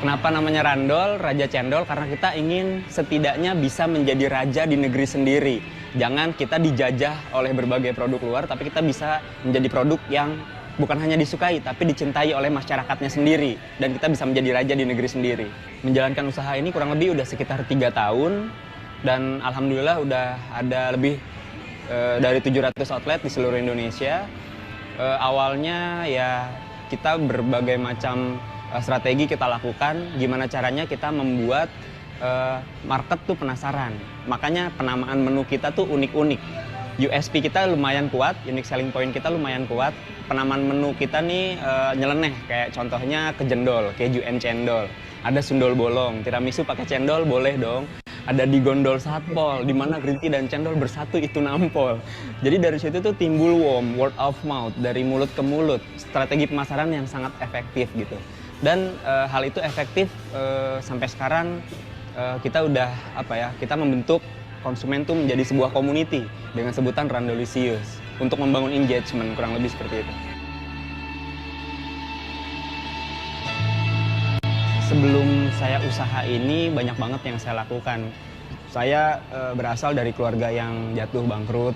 Kenapa namanya Randol, Raja Cendol? Karena kita ingin setidaknya bisa menjadi raja di negeri sendiri. Jangan kita dijajah oleh berbagai produk luar, tapi kita bisa menjadi produk yang bukan hanya disukai, tapi dicintai oleh masyarakatnya sendiri. Dan kita bisa menjadi raja di negeri sendiri. Menjalankan usaha ini kurang lebih udah sekitar 3 tahun. Dan alhamdulillah udah ada lebih dari 700 outlet di seluruh Indonesia. Awalnya ya kita berbagai macam strategi kita lakukan, gimana caranya kita membuat market tuh penasaran. Makanya penamaan menu kita tuh unik-unik. USP kita lumayan kuat, unique selling point kita lumayan kuat. Penamaan menu kita nih nyeleneh, kayak contohnya kejendol, keju and cendol. Ada sundol bolong, tiramisu pakai cendol boleh dong. Ada digondol satpol, di mana green tea dan cendol bersatu itu nampol. Jadi dari situ tuh timbul word of mouth, dari mulut ke mulut. Strategi pemasaran yang sangat efektif gitu. Dan hal itu efektif sampai sekarang kita udah kita membentuk konsumen tuh menjadi sebuah community dengan sebutan Randolisius untuk membangun engagement, kurang lebih seperti itu. Sebelum saya usaha ini banyak banget yang saya lakukan. Saya berasal dari keluarga yang jatuh bangkrut,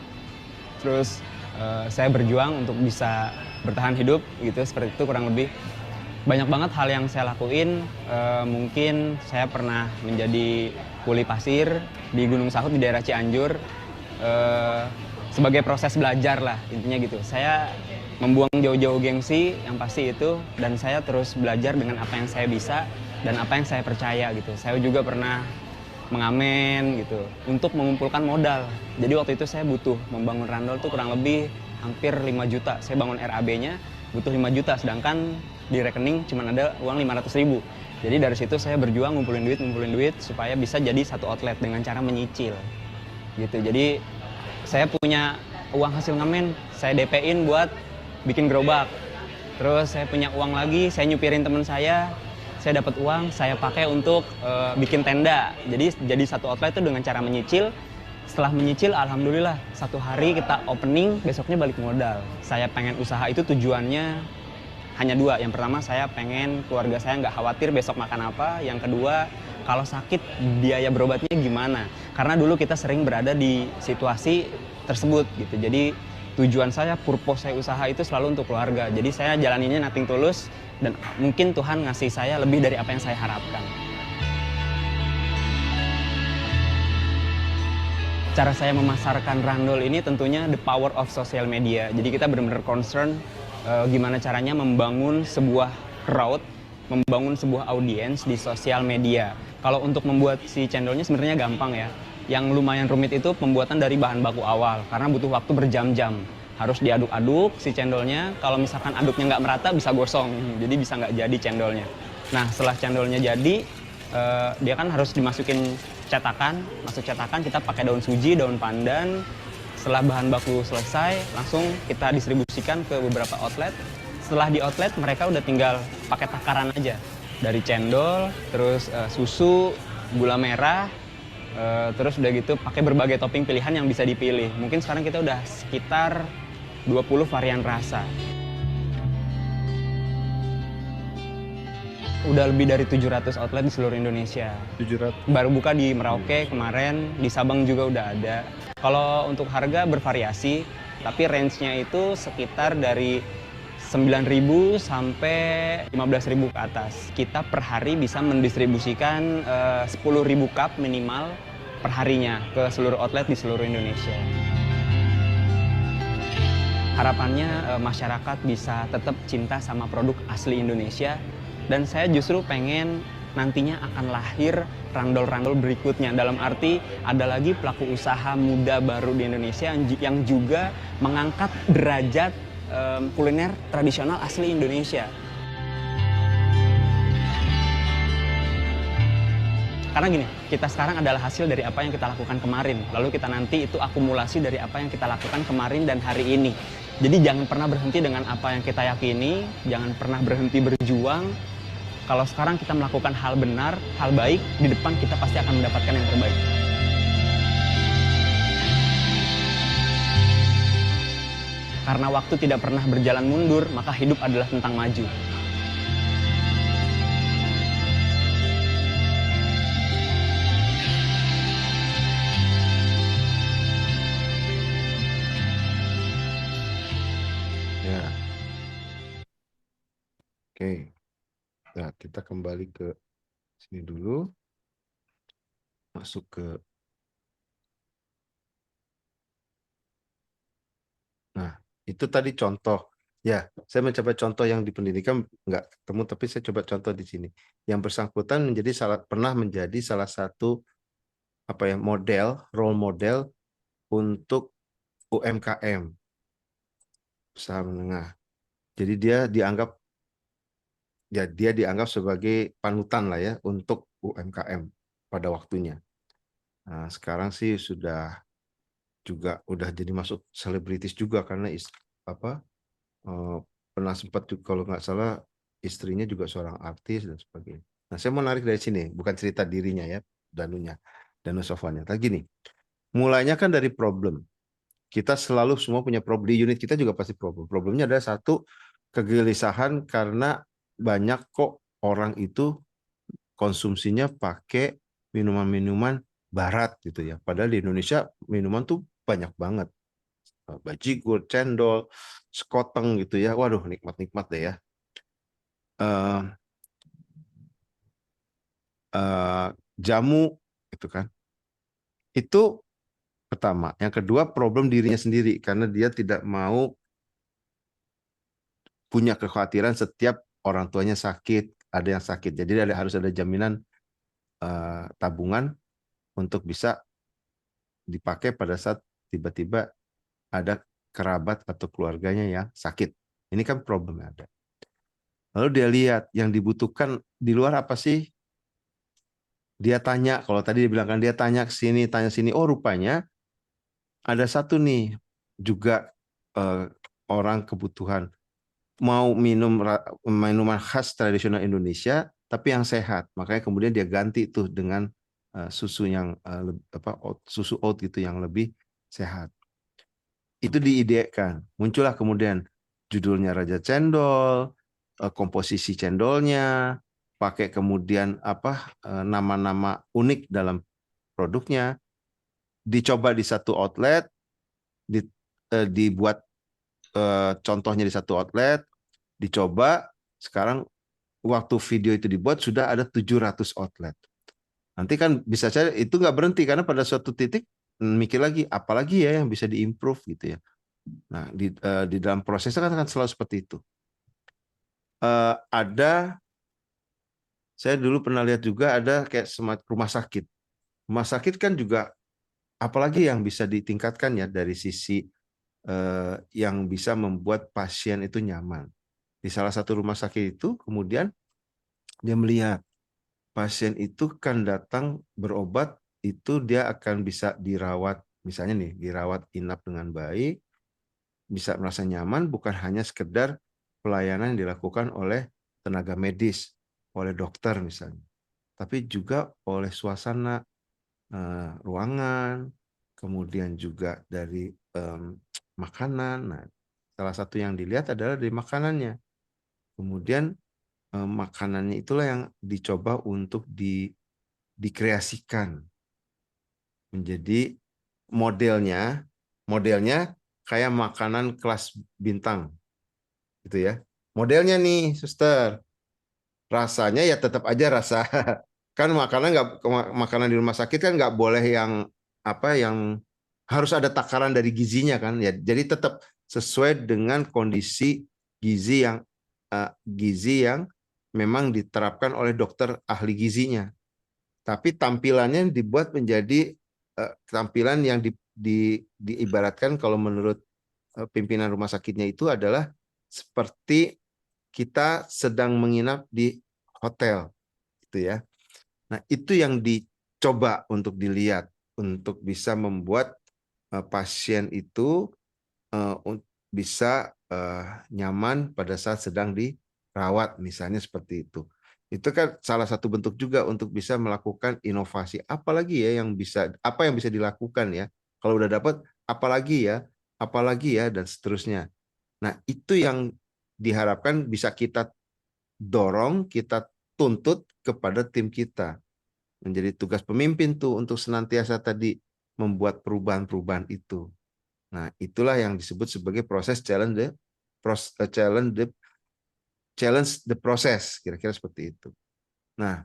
terus saya berjuang untuk bisa bertahan hidup gitu, seperti itu kurang lebih. Banyak banget hal yang saya lakuin, mungkin saya pernah menjadi kuli pasir di Gunung Sahut di daerah Cianjur, sebagai proses belajar lah intinya gitu. Saya membuang jauh-jauh gengsi yang pasti itu, dan saya terus belajar dengan apa yang saya bisa dan apa yang saya percaya gitu. Saya juga pernah mengamen gitu untuk mengumpulkan modal. Jadi waktu itu saya butuh membangun Randol tuh kurang lebih hampir 5 juta. Saya bangun RAB-nya butuh 5 juta, sedangkan di rekening cuma ada uang 500.000. Jadi dari situ saya berjuang ngumpulin duit supaya bisa jadi satu outlet dengan cara menyicil gitu. Jadi saya punya uang hasil ngamen, saya DP-in buat bikin gerobak. Terus saya punya uang lagi, saya nyupirin teman saya dapat uang, saya pakai untuk bikin tenda. Jadi satu outlet itu dengan cara menyicil. Setelah menyicil, alhamdulillah satu hari kita opening, besoknya balik modal. Saya pengen usaha itu tujuannya hanya 2. Yang pertama, saya pengen keluarga saya nggak khawatir besok makan apa. Yang kedua, kalau sakit biaya berobatnya gimana. Karena dulu kita sering berada di situasi tersebut gitu. Jadi tujuan saya, purpose saya usaha itu selalu untuk keluarga. Jadi saya jalaninnya nothing tulus, dan mungkin Tuhan ngasih saya lebih dari apa yang saya harapkan. Cara saya memasarkan Randol ini tentunya the power of social media. Jadi kita benar-benar concern gimana caranya membangun sebuah crowd, membangun sebuah audiens di sosial media. Kalau untuk membuat si cendolnya sebenarnya gampang ya. Yang lumayan rumit itu pembuatan dari bahan baku awal, karena butuh waktu berjam-jam. Harus diaduk-aduk si cendolnya, kalau misalkan aduknya nggak merata bisa gosong, jadi bisa nggak jadi cendolnya. Nah setelah cendolnya jadi, dia kan harus dimasukin cetakan, masuk cetakan kita pakai daun suji, daun pandan. Setelah bahan baku selesai, langsung kita distribusikan ke beberapa outlet. Setelah di outlet, mereka udah tinggal pakai takaran aja. Dari cendol, terus susu, gula merah, Terus udah gitu pakai berbagai topping pilihan yang bisa dipilih. Mungkin sekarang kita udah sekitar 20 varian rasa. Udah lebih dari 700 outlet di seluruh Indonesia. 700. Baru buka di Merauke kemarin, di Sabang juga udah ada. Kalau untuk harga bervariasi, tapi range-nya itu sekitar dari 9.000 sampai 15.000 ke atas. Kita per hari bisa mendistribusikan 10.000 cup minimal per harinya ke seluruh outlet di seluruh Indonesia. Harapannya masyarakat bisa tetap cinta sama produk asli Indonesia, dan saya justru pengen nantinya akan lahir randol-randol berikutnya. Dalam arti ada lagi pelaku usaha muda baru di Indonesia yang juga mengangkat derajat kuliner tradisional asli Indonesia. Karena gini, kita sekarang adalah hasil dari apa yang kita lakukan kemarin. Lalu kita nanti itu akumulasi dari apa yang kita lakukan kemarin dan hari ini. Jadi jangan pernah berhenti dengan apa yang kita yakini, jangan pernah berhenti berjuang. Kalau sekarang kita melakukan hal benar, hal baik, di depan kita pasti akan mendapatkan yang terbaik. Karena waktu tidak pernah berjalan mundur, maka hidup adalah tentang maju. Ya. Oke. Nah, kita kembali ke sini dulu. Masuk ke. Nah, itu tadi contoh. Ya, saya mencoba contoh yang di pendidikan nggak ketemu, tapi saya coba contoh di sini. Yang bersangkutan pernah menjadi salah satu model, role model untuk UMKM, usaha menengah. Jadi dia dianggap sebagai panutan lah ya untuk UMKM pada waktunya. Nah, sekarang sih udah jadi masuk selebritis juga karena pernah sempat juga, kalau nggak salah istrinya juga seorang artis dan sebagainya. Nah, saya mau narik dari sini, bukan cerita dirinya ya, Danu Sofwannya. Tapi gini, mulainya kan dari problem. Kita selalu semua punya problem, di unit kita juga pasti problem. Problemnya adalah satu, kegelisahan karena banyak kok orang itu konsumsinya pakai minuman-minuman barat gitu ya. Padahal di Indonesia minuman tuh banyak banget. Bajigur, cendol, sekoteng gitu ya. Waduh, nikmat-nikmat deh ya. Jamu gitu kan. Itu pertama. Yang kedua, problem dirinya sendiri karena dia tidak mau punya kekhawatiran setiap orang tuanya sakit, ada yang sakit. Jadi harus ada jaminan tabungan untuk bisa dipakai pada saat tiba-tiba ada kerabat atau keluarganya yang sakit. Ini kan problem yang ada. Lalu dia lihat yang dibutuhkan di luar apa sih? Dia tanya, kalau tadi dibilangkan dia tanya ke sini, tanya sini. Oh, rupanya ada satu nih juga orang kebutuhan mau minum minuman khas tradisional Indonesia tapi yang sehat. Makanya kemudian dia ganti tuh dengan susu yang susu oat gitu yang lebih sehat. Itu diidekan. Muncullah kemudian judulnya Raja Cendol, komposisi cendolnya, pakai kemudian nama-nama unik dalam produknya, dicoba di satu outlet, dibuat contohnya di satu outlet, dicoba. Sekarang waktu video itu dibuat sudah ada 700 outlet. Nanti kan bisa saja itu nggak berhenti karena pada suatu titik mikir lagi apalagi ya yang bisa diimprove gitu ya. Nah di dalam prosesnya kan akan selalu seperti itu. Saya dulu pernah lihat juga ada kayak semacam rumah sakit. Rumah sakit kan juga apalagi yang bisa ditingkatkan ya dari sisi yang bisa membuat pasien itu nyaman. Di salah satu rumah sakit itu kemudian dia melihat pasien itu kan datang berobat itu dia akan bisa dirawat, misalnya nih dirawat inap dengan baik, bisa merasa nyaman, bukan hanya sekedar pelayanan yang dilakukan oleh tenaga medis, oleh dokter misalnya, tapi juga oleh suasana ruangan, kemudian juga dari makanan. Nah, salah satu yang dilihat adalah dari makanannya. Kemudian makanannya itulah yang dicoba untuk dikreasikan menjadi modelnya kayak makanan kelas bintang, gitu ya. Modelnya nih, suster, rasanya ya tetap aja rasa kan makanan di rumah sakit kan nggak boleh yang yang harus ada takaran dari gizinya kan ya. Jadi tetap sesuai dengan kondisi gizi yang memang diterapkan oleh dokter ahli gizinya. Tapi tampilannya dibuat menjadi tampilan yang diibaratkan kalau menurut pimpinan rumah sakitnya itu adalah seperti kita sedang menginap di hotel, gitu ya. Nah, itu yang dicoba untuk dilihat, untuk bisa membuat pasien itu bisa nyaman pada saat sedang dirawat, misalnya seperti itu. Itu kan salah satu bentuk juga untuk bisa melakukan inovasi. Apalagi ya yang bisa dilakukan ya. Kalau udah dapat, apalagi ya, dan seterusnya. Nah, itu yang diharapkan bisa kita dorong, kita tuntut kepada tim kita. Menjadi tugas pemimpin tuh untuk senantiasa tadi membuat perubahan-perubahan itu. Nah, itulah yang disebut sebagai proses challenge the process, kira-kira seperti itu. Nah,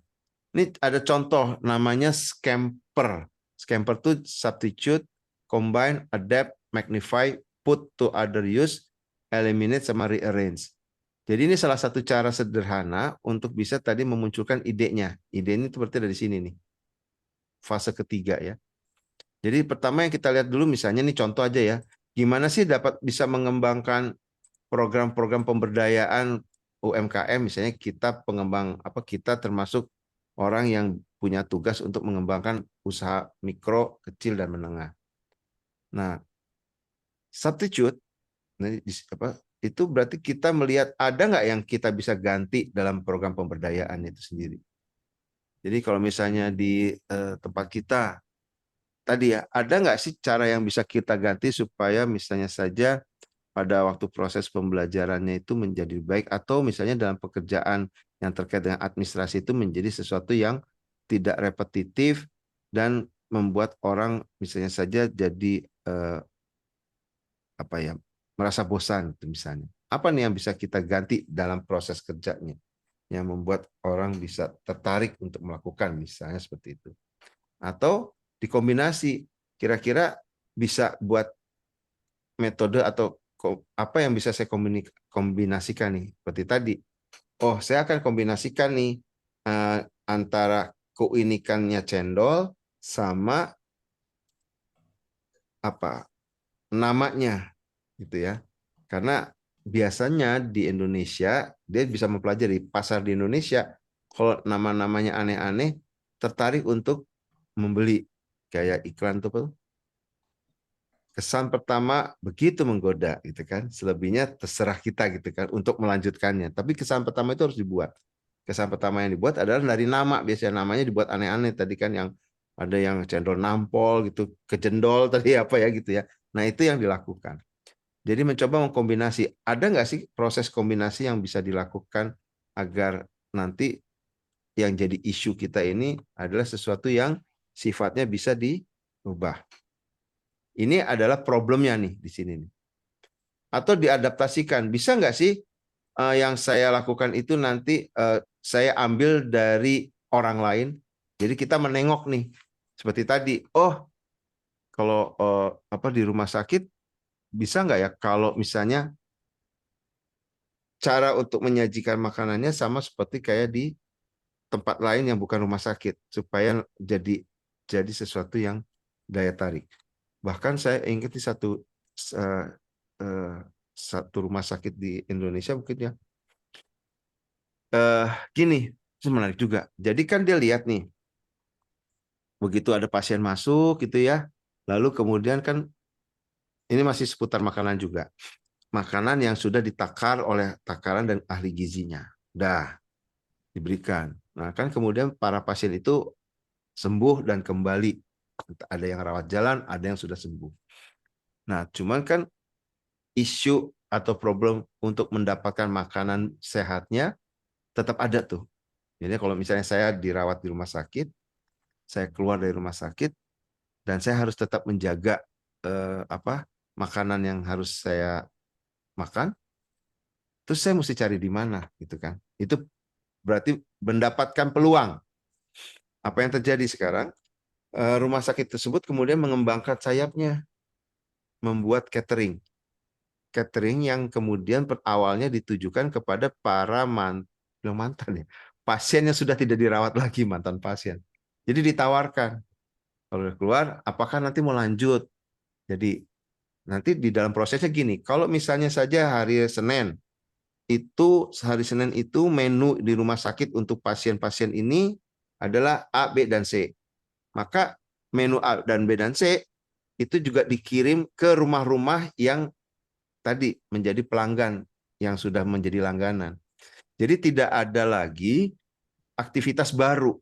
ini ada contoh namanya Scamper. Scamper itu substitute, combine, adapt, magnify, put to other use, eliminate, sama rearrange. Jadi ini salah satu cara sederhana untuk bisa tadi memunculkan idenya. Ide ini seperti dari sini nih. Fase ketiga ya. Jadi pertama yang kita lihat dulu misalnya nih contoh aja ya. Gimana sih dapat bisa mengembangkan program-program pemberdayaan UMKM, misalnya kita kita termasuk orang yang punya tugas untuk mengembangkan usaha mikro, kecil, dan menengah. Nah, substitute itu berarti kita melihat ada nggak yang kita bisa ganti dalam program pemberdayaan itu sendiri. Jadi kalau misalnya di tempat kita tadi ya, ada nggak sih cara yang bisa kita ganti supaya misalnya saja pada waktu proses pembelajarannya itu menjadi baik, atau misalnya dalam pekerjaan yang terkait dengan administrasi itu menjadi sesuatu yang tidak repetitif dan membuat orang misalnya saja jadi merasa bosan itu misalnya. Apa nih yang bisa kita ganti dalam proses kerjanya yang membuat orang bisa tertarik untuk melakukan misalnya seperti itu. Atau dikombinasi, kira-kira bisa buat metode atau apa yang bisa saya kombinasikan nih seperti tadi. Oh, saya akan kombinasikan nih antara keunikannya cendol sama namanya gitu ya. Karena biasanya di Indonesia dia bisa mempelajari pasar di Indonesia, kalau nama-namanya aneh-aneh tertarik untuk membeli, kayak iklan tuh. Kesan pertama begitu menggoda gitu kan, selebihnya terserah kita gitu kan untuk melanjutkannya. Tapi kesan pertama itu harus dibuat. Kesan pertama yang dibuat adalah dari nama, biasanya namanya dibuat aneh-aneh tadi kan, yang ada yang cendol nampol gitu, kejendol tadi apa ya gitu ya. Nah, itu yang dilakukan. Jadi mencoba mengkombinasi. Ada nggak sih proses kombinasi yang bisa dilakukan agar nanti yang jadi isu kita ini adalah sesuatu yang sifatnya bisa diubah. Ini adalah problemnya nih di sini nih. Atau diadaptasikan. Bisa nggak sih yang saya lakukan itu nanti saya ambil dari orang lain. Jadi kita menengok nih. Seperti tadi. Oh, kalau di rumah sakit bisa nggak ya kalau misalnya cara untuk menyajikan makanannya sama seperti kayak di tempat lain yang bukan rumah sakit, supaya jadi sesuatu yang daya tarik. Bahkan saya ingat di satu rumah sakit di Indonesia mungkin ya, gini, itu menarik juga. Jadi kan dia lihat nih, begitu ada pasien masuk gitu ya, lalu kemudian kan ini masih seputar makanan juga, makanan yang sudah ditakar oleh takaran dan ahli gizinya, udah diberikan. Nah kan kemudian para pasien itu sembuh dan kembali Ada yang rawat jalan, ada yang sudah sembuh. Nah, cuman kan isu atau problem untuk mendapatkan makanan sehatnya tetap ada tuh. Jadi kalau misalnya saya dirawat di rumah sakit, saya keluar dari rumah sakit, dan saya harus tetap menjaga makanan yang harus saya makan, terus saya mesti cari di mana gitu kan. Itu berarti mendapatkan peluang. Apa yang terjadi sekarang? Rumah sakit tersebut kemudian mengembangkan sayapnya, membuat catering yang kemudian awalnya ditujukan kepada para mantan ya, pasien yang sudah tidak dirawat lagi, mantan pasien. Jadi ditawarkan, kalau udah keluar, apakah nanti mau lanjut? Jadi nanti di dalam prosesnya gini, kalau misalnya saja hari Senin itu menu di rumah sakit untuk pasien-pasien ini adalah A, B, dan C. Maka menu A dan B dan C itu juga dikirim ke rumah-rumah yang tadi menjadi pelanggan, yang sudah menjadi langganan. Jadi tidak ada lagi aktivitas baru.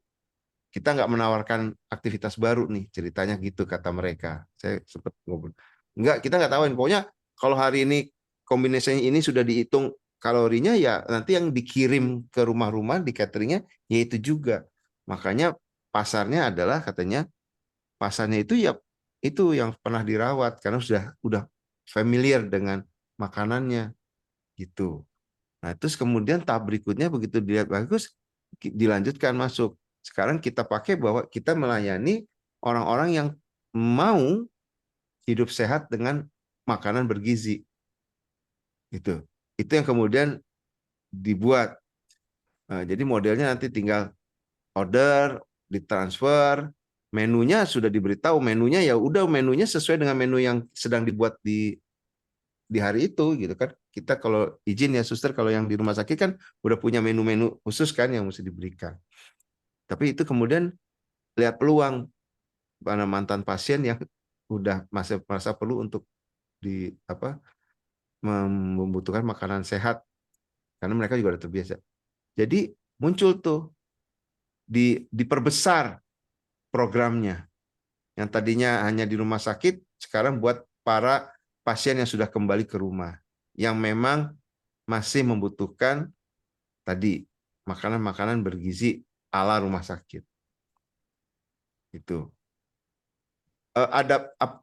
Kita nggak menawarkan aktivitas baru nih, ceritanya gitu kata mereka. Saya sempat ngobrol. Enggak, kita nggak tahuin. Pokoknya kalau hari ini kombinasinya ini sudah dihitung kalorinya, ya nanti yang dikirim ke rumah-rumah di cateringnya yaitu juga. Makanya pasarnya adalah katanya pasarnya itu ya itu yang pernah dirawat karena sudah familiar dengan makanannya gitu. Nah, terus kemudian tahap berikutnya begitu dilihat bagus dilanjutkan masuk. Sekarang kita pakai bahwa kita melayani orang-orang yang mau hidup sehat dengan makanan bergizi. Itu yang kemudian dibuat. Nah, jadi modelnya nanti tinggal order, ditransfer, menunya sudah diberitahu, menunya ya udah menunya sesuai dengan menu yang sedang dibuat di hari itu gitu kan. Kita kalau izin ya suster, kalau yang di rumah sakit kan udah punya menu-menu khusus kan yang mesti diberikan. Tapi itu kemudian lihat peluang pada mantan pasien yang udah merasa perlu untuk membutuhkan makanan sehat karena mereka juga udah terbiasa. Jadi muncul tuh diperbesar programnya. Yang tadinya hanya di rumah sakit, sekarang buat para pasien yang sudah kembali ke rumah, yang memang masih membutuhkan tadi makanan-makanan bergizi ala rumah sakit. Itu.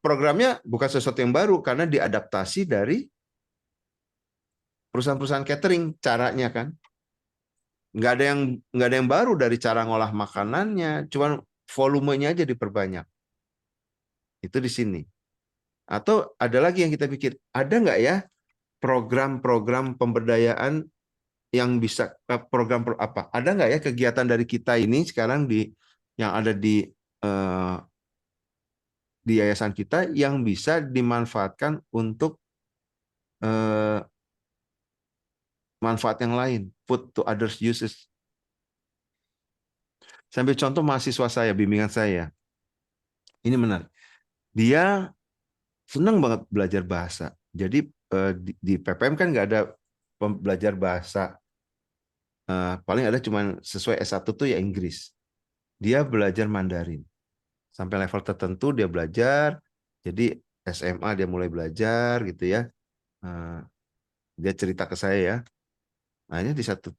Programnya bukan sesuatu yang baru karena diadaptasi dari perusahaan-perusahaan catering caranya kan. Nggak ada yang baru dari cara ngolah makanannya, cuman volumenya aja diperbanyak. Itu di sini. Atau ada lagi yang kita pikir, ada nggak ya program-program pemberdayaan yang bisa program apa? Ada nggak ya kegiatan dari kita ini sekarang yang ada di yayasan kita yang bisa dimanfaatkan untuk manfaat yang lain, put to others uses. Sambil contoh mahasiswa saya, bimbingan saya. Ini menarik. Dia senang banget belajar bahasa. Jadi di PPM kan nggak ada belajar bahasa. Paling ada cuma sesuai S1 tuh ya Inggris. Dia belajar Mandarin. Sampai level tertentu dia belajar. Jadi SMA dia mulai belajar gitu ya. Dia cerita ke saya ya. Akhirnya di satu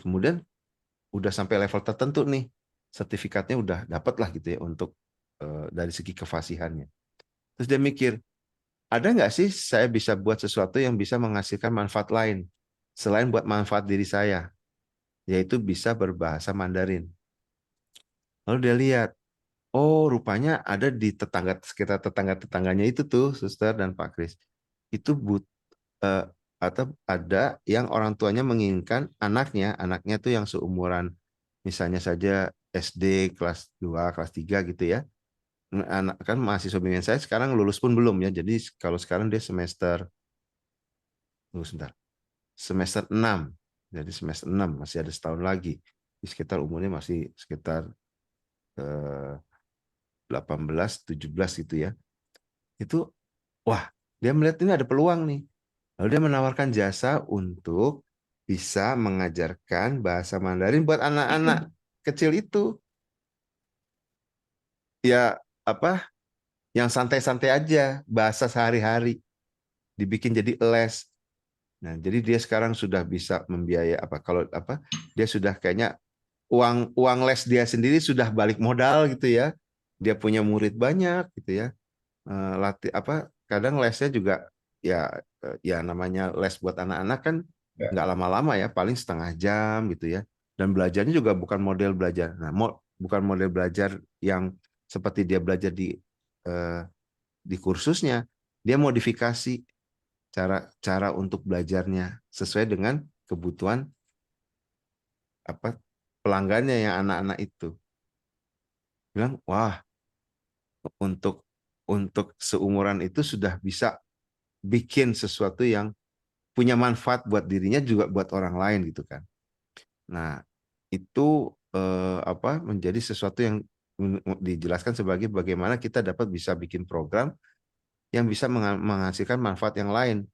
kemudian udah sampai level tertentu nih. Sertifikatnya udah dapat lah gitu ya untuk dari segi kefasihannya. Terus dia mikir, ada nggak sih saya bisa buat sesuatu yang bisa menghasilkan manfaat lain selain buat manfaat diri saya, yaitu bisa berbahasa Mandarin. Lalu dia lihat, oh rupanya ada di sekitar tetangga-tetangganya itu tuh, Suster dan Pak Kris, itu atau ada yang orang tuanya menginginkan anaknya tuh yang seumuran, misalnya saja SD kelas 2, kelas 3 gitu ya. Anak kan mahasiswa bimbingan saya sekarang lulus pun belum ya. Jadi kalau sekarang dia semester 6. Jadi semester 6 masih ada setahun lagi. Di sekitar umurnya masih sekitar 18, 17 gitu ya. Itu wah, dia melihat ini ada peluang nih. Lalu dia menawarkan jasa untuk bisa mengajarkan bahasa Mandarin buat anak-anak kecil itu. Ya yang santai-santai aja, bahasa sehari-hari, dibikin jadi les. Nah, jadi dia sekarang sudah bisa membiayai dia sudah kayaknya uang les dia sendiri sudah balik modal gitu ya. Dia punya murid banyak gitu ya. Kadang lesnya juga ya namanya les buat anak-anak kan nggak lama-lama ya, paling setengah jam gitu ya. Dan belajarnya juga bukan model belajar. Nah, bukan model belajar yang seperti dia belajar di kursusnya. Dia modifikasi cara untuk belajarnya sesuai dengan kebutuhan pelanggannya yang anak-anak itu. Bilang, wah, untuk seumuran itu sudah bisa bikin sesuatu yang punya manfaat buat dirinya juga buat orang lain gitu kan. Nah, itu menjadi sesuatu yang dijelaskan sebagai bagaimana kita dapat bisa bikin program yang bisa menghasilkan manfaat yang lain.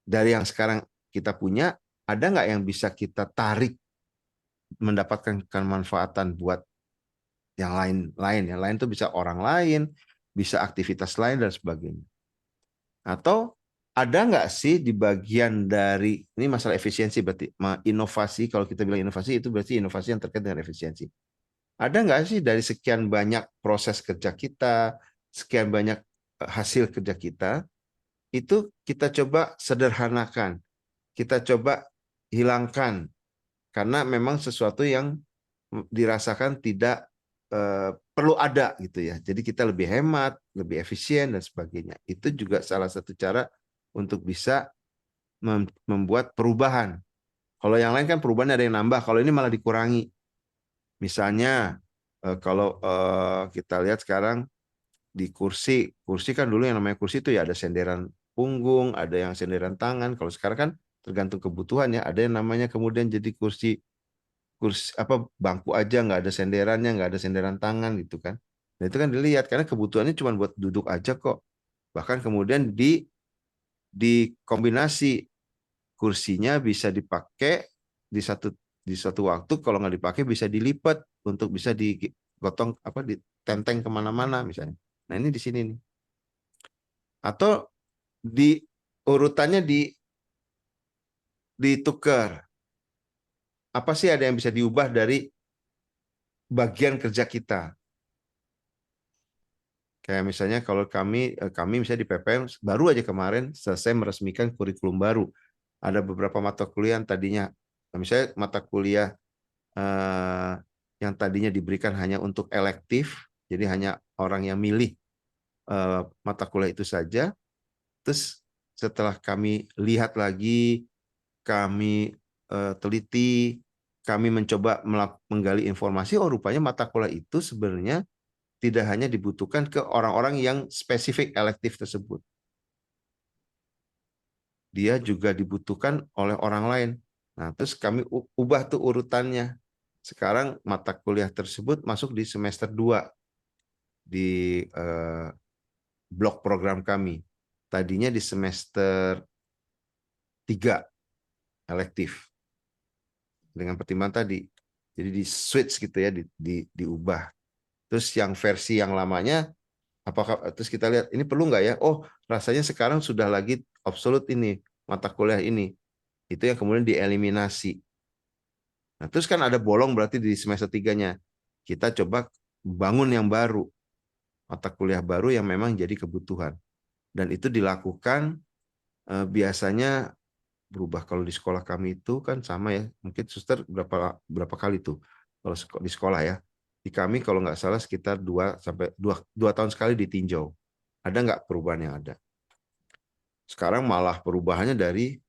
Dari yang sekarang kita punya, ada nggak yang bisa kita tarik mendapatkan kemanfaatan buat yang lain. Yang lain itu bisa orang lain, bisa aktivitas lain dan sebagainya. Atau ada nggak sih di bagian dari, ini masalah efisiensi berarti, inovasi, kalau kita bilang inovasi itu berarti inovasi yang terkait dengan efisiensi. Ada nggak sih dari sekian banyak proses kerja kita, sekian banyak hasil kerja kita, itu kita coba sederhanakan, kita coba hilangkan, karena memang sesuatu yang dirasakan tidak perlu ada gitu ya. Jadi kita lebih hemat, lebih efisien dan sebagainya. Itu juga salah satu cara untuk bisa membuat perubahan. Kalau yang lain kan perubahan ada yang nambah, kalau ini malah dikurangi. Misalnya kalau kita lihat sekarang di kursi kan dulu yang namanya kursi itu ya ada senderan punggung, ada yang senderan tangan. Kalau sekarang kan tergantung kebutuhan ya. Ada yang namanya kemudian jadi kursi bangku aja, nggak ada senderannya, nggak ada senderan tangan gitu kan. Nah itu kan dilihat karena kebutuhannya cuma buat duduk aja kok. Bahkan kemudian di kombinasi kursinya bisa dipakai di satu waktu, kalau nggak dipakai bisa dilipat untuk bisa digotong ditenteng kemana-mana misalnya. Nah ini di sini nih. Atau di urutannya ditukar. Apa sih ada yang bisa diubah dari bagian kerja kita? Kayak misalnya kalau kami misalnya di PPM baru aja kemarin selesai meresmikan kurikulum baru. Ada beberapa mata kuliah yang tadinya, misalnya mata kuliah yang tadinya diberikan hanya untuk elektif, jadi hanya orang yang milih mata kuliah itu saja. Terus setelah kami lihat lagi, kami teliti, kami mencoba menggali informasi, rupanya mata kuliah itu sebenarnya tidak hanya dibutuhkan ke orang-orang yang spesifik elektif tersebut. Dia juga dibutuhkan oleh orang lain. Nah, terus kami ubah tuh urutannya. Sekarang mata kuliah tersebut masuk di semester 2 di blok program kami. Tadinya di semester 3 elektif. Dengan pertimbangan tadi. Jadi di switch gitu ya, diubah. Terus yang versi yang lamanya, terus kita lihat ini perlu nggak ya? Oh, rasanya sekarang sudah lagi obsolete ini mata kuliah ini. Itu yang kemudian dieliminasi. Nah, terus kan ada bolong berarti di semester 3-nya. Kita coba bangun yang baru. Mata kuliah baru yang memang jadi kebutuhan. Dan itu dilakukan biasanya berubah. Kalau di sekolah kami itu kan sama ya. Mungkin suster berapa kali tuh kalau di sekolah ya. Di kami kalau nggak salah sekitar 2 tahun sekali ditinjau. Ada nggak perubahan yang ada? Sekarang malah perubahannya dari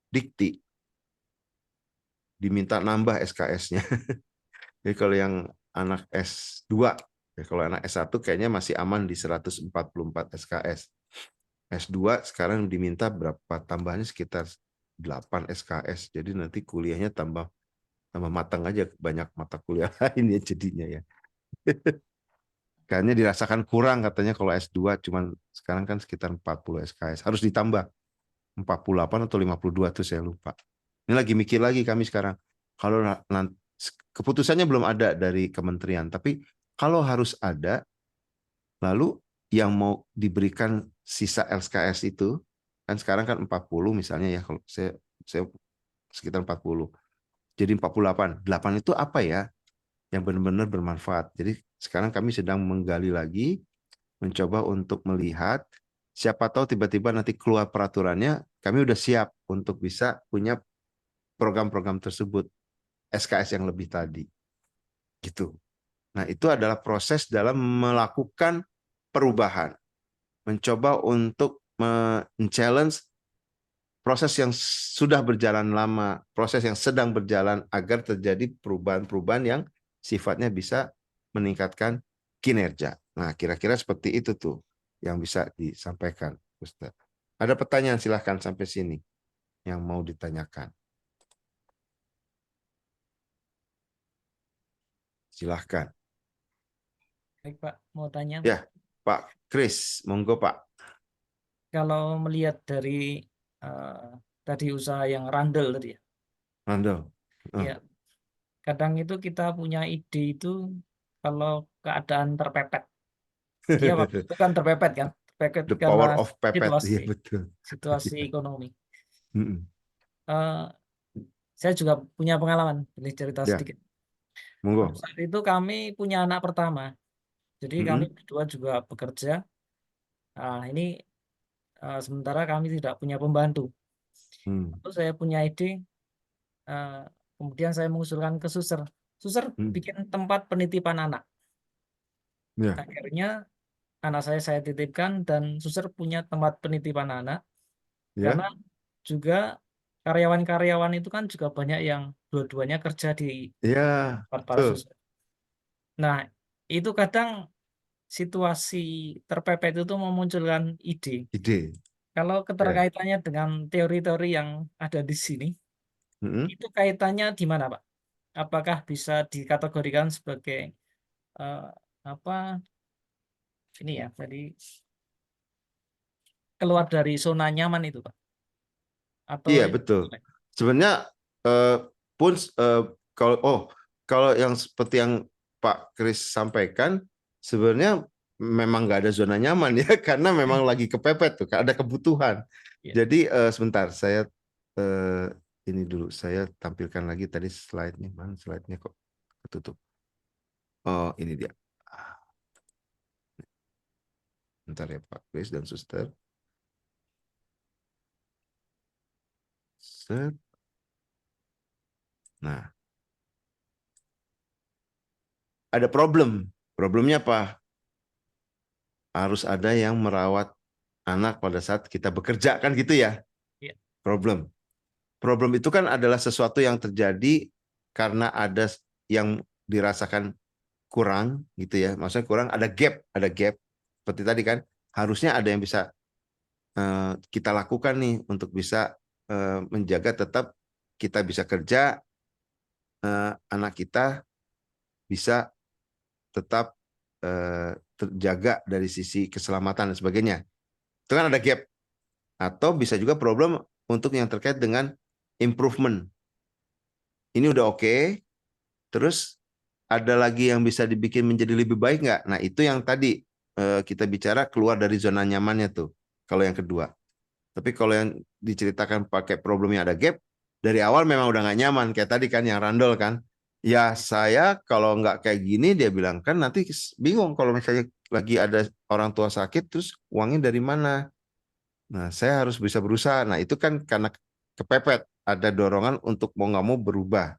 dikti. Diminta nambah SKS-nya. Jadi kalau yang anak S2, kalau anak S1 kayaknya masih aman di 144 SKS. S2 sekarang diminta berapa tambahannya sekitar 8 SKS. Jadi nanti kuliahnya tambah matang aja, banyak mata kuliah lain ya jadinya ya. Kayaknya dirasakan kurang katanya kalau S2, cuman sekarang kan sekitar 40 SKS. Harus ditambah 48 atau 52 tuh saya lupa. Ini lagi mikir lagi kami sekarang. Kalau keputusannya belum ada dari kementerian, tapi kalau harus ada, Lalu yang mau diberikan sisa LKS itu, kan sekarang kan 40 misalnya ya, kalau saya sekitar 40. Jadi 48. 8 itu apa ya yang benar-benar bermanfaat. Jadi sekarang kami sedang menggali lagi, mencoba untuk melihat, siapa tahu tiba-tiba nanti keluar peraturannya, kami udah siap untuk bisa punya program-program tersebut, SKS yang lebih tadi. Gitu. Nah, itu adalah proses dalam melakukan perubahan. Mencoba untuk men-challenge proses yang sudah berjalan lama, proses yang sedang berjalan agar terjadi perubahan-perubahan yang sifatnya bisa meningkatkan kinerja. Nah, kira-kira seperti itu tuh yang bisa disampaikan, Ustaz. Ada pertanyaan, silahkan sampai sini yang mau ditanyakan. Silahkan. Baik, Pak, mau tanya. Ya, Pak Kris, monggo Pak. Kalau melihat dari tadi usaha yang randel tadi ya. Randall. Ya, kadang itu kita punya ide itu kalau keadaan terpepet. Iya, Pak, bukan terpepet kan? Terpepet The power karena of pepet, iya betul. situasi ekonomi. Mm-mm. Saya juga punya pengalaman, boleh cerita Ya. sedikit. Monggo. Saat itu kami punya anak pertama, jadi kami berdua juga bekerja. Nah, ini sementara kami tidak punya pembantu. Lalu saya punya ide, kemudian saya mengusulkan ke Suster. Suster bikin tempat penitipan anak. Ya. Akhirnya anak saya titipkan dan Suster punya tempat penitipan anak. Ya. Karena juga karyawan-karyawan itu kan juga banyak yang dua-duanya kerja di Ya, tempat para betul. Suster. Nah, itu kadang situasi terpepet itu memunculkan ide. Ide. Kalau keterkaitannya dengan teori-teori yang ada di sini, itu kaitannya di mana, Pak? Apakah bisa dikategorikan sebagai apa? Ini ya, jadi keluar dari zona nyaman itu, Pak? Atau Iya, betul. Sebenarnya pun kalau yang seperti yang Pak Kris sampaikan, sebenarnya memang nggak ada zona nyaman ya, karena memang lagi kepepet tuh, ada kebutuhan. Ya. Jadi sebentar, saya ini dulu, saya tampilkan lagi tadi slide-nya. Mana slide-nya kok ketutup? Oh, ini dia. Bentar ya Pak Kris dan Suster. Set. Nah, ada problem. Problemnya apa? Harus ada yang merawat anak pada saat kita bekerja, kan gitu ya? Iya. Problem itu kan adalah sesuatu yang terjadi karena ada yang dirasakan kurang gitu ya. Maksudnya kurang, ada gap. Seperti tadi kan, harusnya ada yang bisa kita lakukan nih untuk bisa menjaga tetap kita bisa kerja, anak kita bisa tetap terjaga dari sisi keselamatan dan sebagainya. Itu kan ada gap. Atau bisa juga problem untuk yang terkait dengan improvement. Ini udah oke, terus ada lagi yang bisa dibikin menjadi lebih baik nggak? Nah, itu yang tadi kita bicara keluar dari zona nyamannya tuh, kalau yang kedua. Tapi kalau yang diceritakan pakai problemnya ada gap, dari awal memang udah nggak nyaman, kayak tadi kan yang Randall kan. Ya saya kalau nggak kayak gini, dia bilang kan nanti bingung kalau misalnya lagi ada orang tua sakit, terus uangnya dari mana? Nah, saya harus bisa berusaha. Nah, itu kan karena kepepet, ada dorongan untuk mau nggak mau berubah.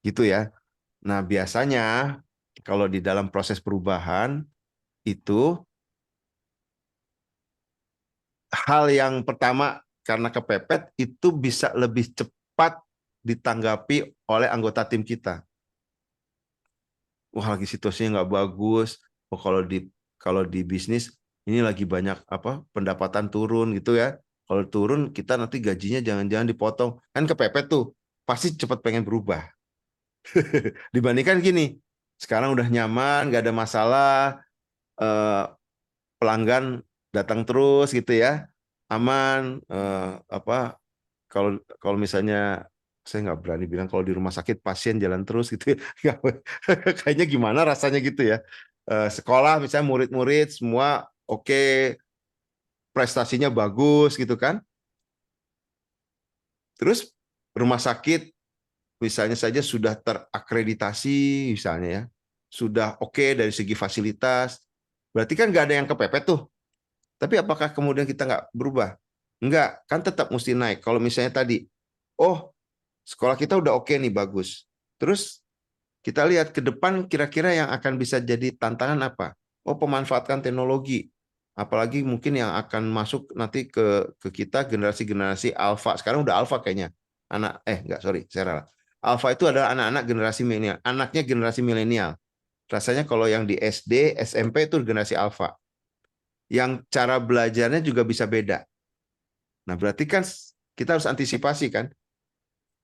Gitu ya. Nah, biasanya kalau di dalam proses perubahan itu hal yang pertama karena kepepet itu bisa lebih cepat ditanggapi oleh anggota tim kita. Wah, lagi situasinya nggak bagus. Oh, kalau di bisnis ini lagi banyak pendapatan turun gitu ya. Kalau turun kita nanti gajinya jangan-jangan dipotong. Kan kepepet tuh, pasti cepat pengen berubah. Dibandingkan gini, sekarang udah nyaman, nggak ada masalah, pelanggan datang terus gitu ya, aman. Kalau misalnya saya nggak berani bilang kalau di rumah sakit pasien jalan terus gitu ya, kayaknya gimana rasanya gitu ya. sekolah misalnya murid-murid semua oke, prestasinya bagus gitu kan. Terus rumah sakit misalnya saja sudah terakreditasi misalnya ya, sudah oke dari segi fasilitas, berarti kan nggak ada yang kepepet tuh. Tapi apakah kemudian kita nggak berubah? Enggak, kan tetap mesti naik. Kalau misalnya tadi, oh sekolah kita udah oke nih, bagus. Terus kita lihat ke depan kira-kira yang akan bisa jadi tantangan apa? Oh, pemanfaatkan teknologi. Apalagi mungkin yang akan masuk nanti ke kita generasi-generasi alfa. Sekarang udah alfa kayaknya. Saya salah. Alfa itu adalah anak-anak generasi milenial, anaknya generasi milenial. Rasanya kalau yang di SD, SMP itu generasi alfa. Yang cara belajarnya juga bisa beda. Nah, berarti kan kita harus antisipasi kan.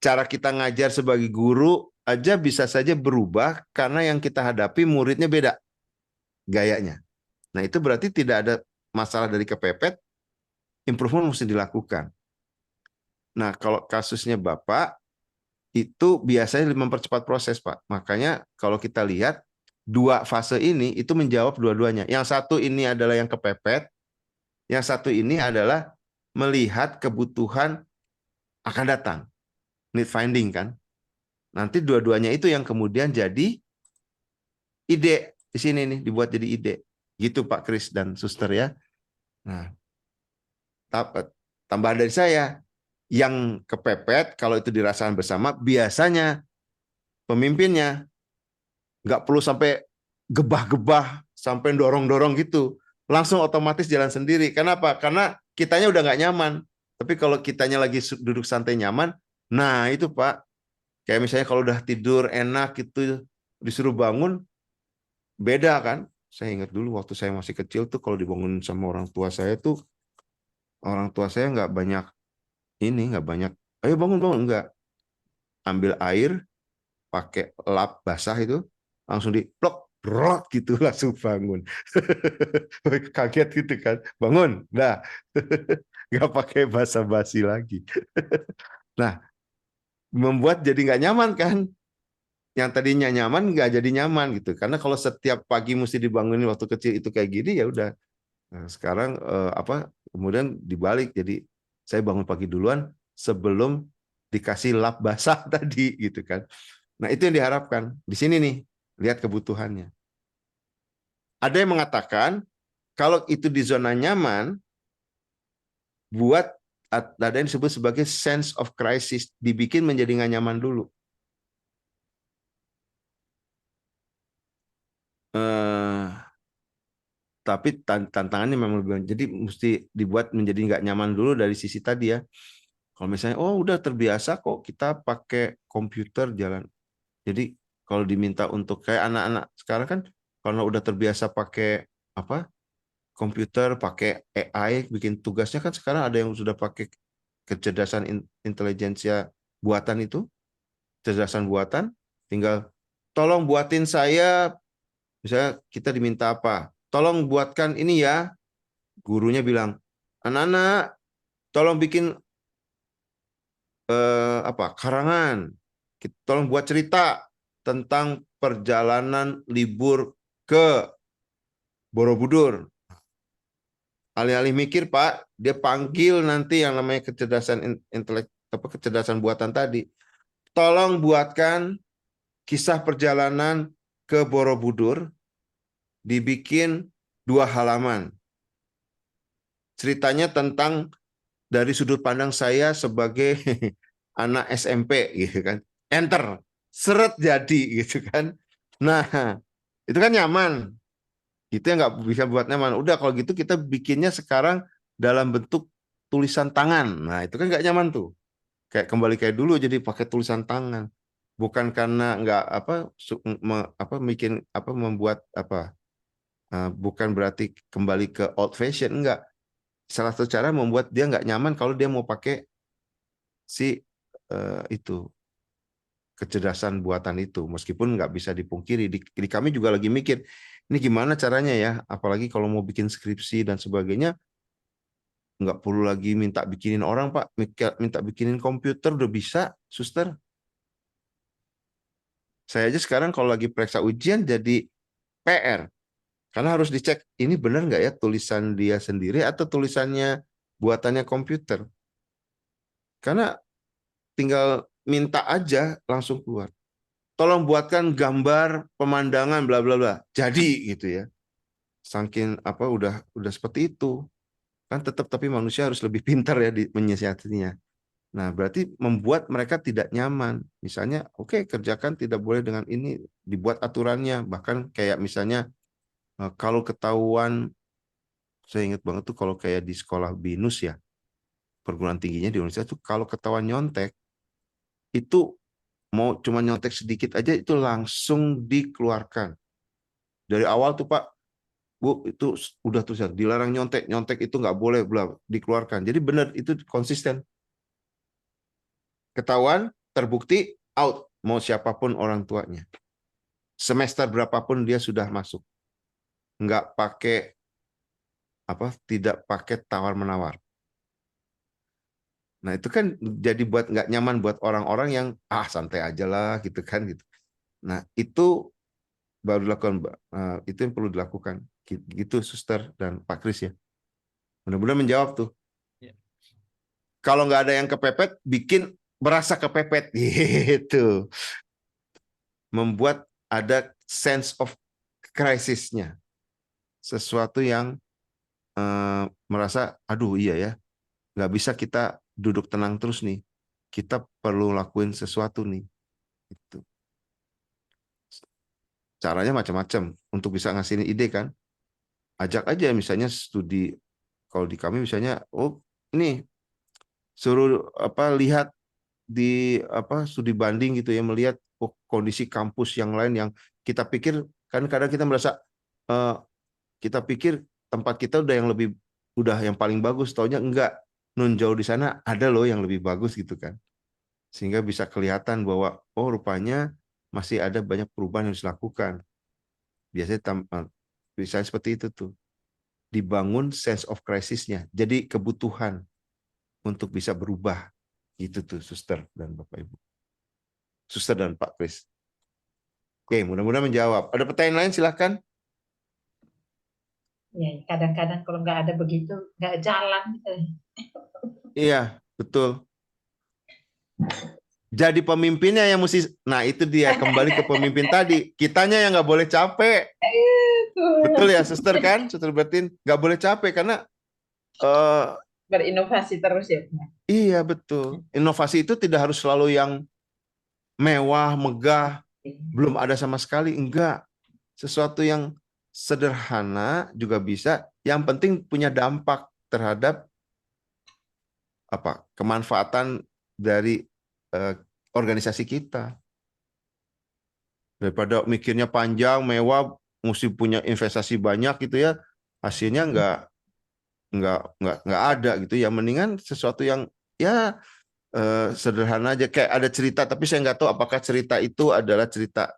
Cara kita ngajar sebagai guru aja bisa saja berubah karena yang kita hadapi muridnya beda gayanya. Nah, itu berarti tidak ada masalah dari kepepet, improvement mesti dilakukan. Nah, kalau kasusnya Bapak, itu biasanya mempercepat proses, Pak. Makanya kalau kita lihat, dua fase ini itu menjawab dua-duanya. Yang satu ini adalah yang kepepet, yang satu ini adalah melihat kebutuhan akan datang. Need finding kan. Nanti dua-duanya itu yang kemudian jadi ide. Di sini nih, dibuat jadi ide. Gitu Pak Kris dan Suster ya. Nah, tambahan dari saya, yang kepepet kalau itu dirasakan bersama, biasanya pemimpinnya nggak perlu sampai gebah-gebah, sampai dorong-dorong gitu. Langsung otomatis jalan sendiri. Kenapa? Karena kitanya udah nggak nyaman. Tapi kalau kitanya lagi duduk santai nyaman, nah itu Pak, kayak misalnya kalau udah tidur enak gitu, disuruh bangun, beda kan? Saya ingat dulu waktu saya masih kecil tuh kalau dibangun sama orang tua saya tuh, orang tua saya nggak banyak ayo bangun, enggak. Ambil air, pakai lap basah itu, langsung diplok, brot gitu, langsung bangun. Kaget gitu kan, bangun, dah. Nggak pakai basa-basi lagi. Nah, membuat jadi nggak nyaman kan. Yang tadinya nyaman nggak jadi nyaman gitu. Karena kalau setiap pagi mesti dibangunin waktu kecil itu kayak gini, ya udah. Nah, sekarang kemudian dibalik, jadi saya bangun pagi duluan sebelum dikasih lap basah tadi gitu kan. Nah, itu yang diharapkan. Di sini nih, lihat kebutuhannya. Ada yang mengatakan kalau itu di zona nyaman, buat ada yang disebut sebagai sense of crisis, dibikin menjadi nggak nyaman dulu. Tapi tantangannya memang lebih, jadi mesti dibuat menjadi nggak nyaman dulu dari sisi tadi ya. Kalau misalnya, oh udah terbiasa kok kita pakai komputer jalan. Jadi kalau diminta untuk kayak anak-anak sekarang kan, karena udah terbiasa pakai komputer, pakai AI, bikin tugasnya kan sekarang ada yang sudah pakai kecerdasan intelijensia buatan itu, kecerdasan buatan, tinggal tolong buatin saya, misalnya kita diminta apa, tolong buatkan ini ya, gurunya bilang, anak-anak tolong bikin karangan, tolong buat cerita tentang perjalanan libur ke Borobudur. Alih-alih mikir Pak, dia panggil nanti yang namanya kecerdasan kecerdasan buatan tadi. Tolong buatkan kisah perjalanan ke Borobudur, dibikin 2 halaman. Ceritanya tentang dari sudut pandang saya sebagai anak SMP gitu kan. Enter, seret jadi gitu kan. Nah, itu kan nyaman. Itu yang nggak bisa buat nyaman. Udah kalau gitu kita bikinnya sekarang dalam bentuk tulisan tangan. Nah, itu kan nggak nyaman tuh. Kayak kembali kayak dulu jadi pakai tulisan tangan. Bukan karena nggak bukan berarti kembali ke old fashion, enggak. Salah satu cara membuat dia nggak nyaman kalau dia mau pakai itu kecerdasan buatan itu, meskipun nggak bisa dipungkiri. Di kami juga lagi mikir ini gimana caranya ya, apalagi kalau mau bikin skripsi dan sebagainya, nggak perlu lagi minta bikinin orang Pak, minta bikinin komputer udah bisa, Suster. Saya aja sekarang kalau lagi periksa ujian jadi PR. Karena harus dicek, ini benar nggak ya tulisan dia sendiri atau tulisannya buatannya komputer. Karena tinggal minta aja langsung keluar. Tolong buatkan gambar pemandangan bla bla bla. Jadi gitu ya. Saking apa udah seperti itu. Kan tetap tapi manusia harus lebih pintar ya di menyiasatinya. Nah, berarti membuat mereka tidak nyaman. Misalnya, oke, kerjakan tidak boleh dengan ini, dibuat aturannya. Bahkan kayak misalnya kalau ketahuan, saya ingat banget tuh kalau kayak di sekolah BINUS ya, perguruan tingginya di Indonesia tuh kalau ketahuan nyontek, itu mau cuma nyontek sedikit aja itu langsung dikeluarkan. Dari awal tuh Pak, Bu, itu udah tulisan dilarang nyontek, nyontek itu nggak boleh, dikeluarkan. Jadi benar itu konsisten. Ketahuan, terbukti, out. Mau siapapun orang tuanya. Semester berapapun dia sudah masuk. Nggak pakai tidak pakai tawar-menawar. Nah, itu kan jadi buat nggak nyaman buat orang-orang yang santai aja lah gitu kan gitu. Nah, itu baru dilakukan, itu yang perlu dilakukan. Gitu Suster dan Pak Kris ya. Mudah-mudahan menjawab tuh. Ya. Kalau nggak ada yang kepepet, bikin berasa kepepet gitu. Membuat ada sense of crisis-nya. Sesuatu yang merasa, aduh iya ya, nggak bisa kita duduk tenang terus nih. Kita perlu lakuin sesuatu nih. Gitu. Caranya macam-macam untuk bisa ngasihin ide kan. Ajak aja misalnya studi, kalau di kami misalnya, ini suruh lihat di studi banding gitu ya, melihat kondisi kampus yang lain yang kita pikir kan kadang kita merasa kita pikir tempat kita udah yang paling bagus, taunya enggak, nun jauh di sana ada loh yang lebih bagus gitu kan. Sehingga bisa kelihatan bahwa rupanya masih ada banyak perubahan yang harus dilakukan. Biasanya seperti itu tuh. Dibangun sense of crisis-nya. Jadi kebutuhan untuk bisa berubah. Gitu tuh Suster dan Bapak Ibu. Suster dan Pak Kris. Oke, mudah-mudahan menjawab. Ada pertanyaan lain silahkan. Ya, kadang-kadang kalau nggak ada begitu, nggak jalan. Iya, betul. Jadi pemimpinnya yang mesti, nah itu dia kembali ke pemimpin tadi. Kitanya yang nggak boleh capek. Betul ya, Suster kan? Suster Bertin nggak boleh capek karena Berinovasi terus ya. iya betul. Inovasi itu tidak harus selalu yang mewah, megah, belum ada sama sekali, enggak. Sesuatu yang sederhana juga bisa, yang penting punya dampak terhadap kemanfaatan dari organisasi kita. Daripada mikirnya panjang, mewah, mesti punya investasi banyak gitu ya, hasilnya nggak ada gitu ya. Mendingan sesuatu yang ya sederhana aja, kayak ada cerita tapi saya nggak tahu apakah cerita itu adalah cerita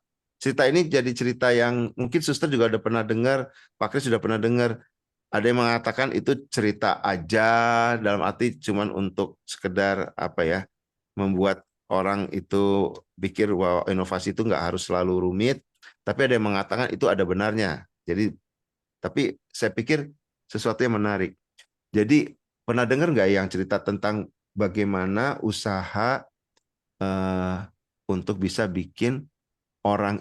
ini jadi cerita yang mungkin Suster juga udah pernah dengar, Pak Kris sudah pernah dengar. Ada yang mengatakan itu cerita aja, dalam arti cuman untuk sekedar membuat orang itu pikir bahwa inovasi itu nggak harus selalu rumit, tapi ada yang mengatakan itu ada benarnya. Jadi tapi saya pikir sesuatu yang menarik. Jadi pernah dengar nggak yang cerita tentang bagaimana usaha untuk bisa bikin orang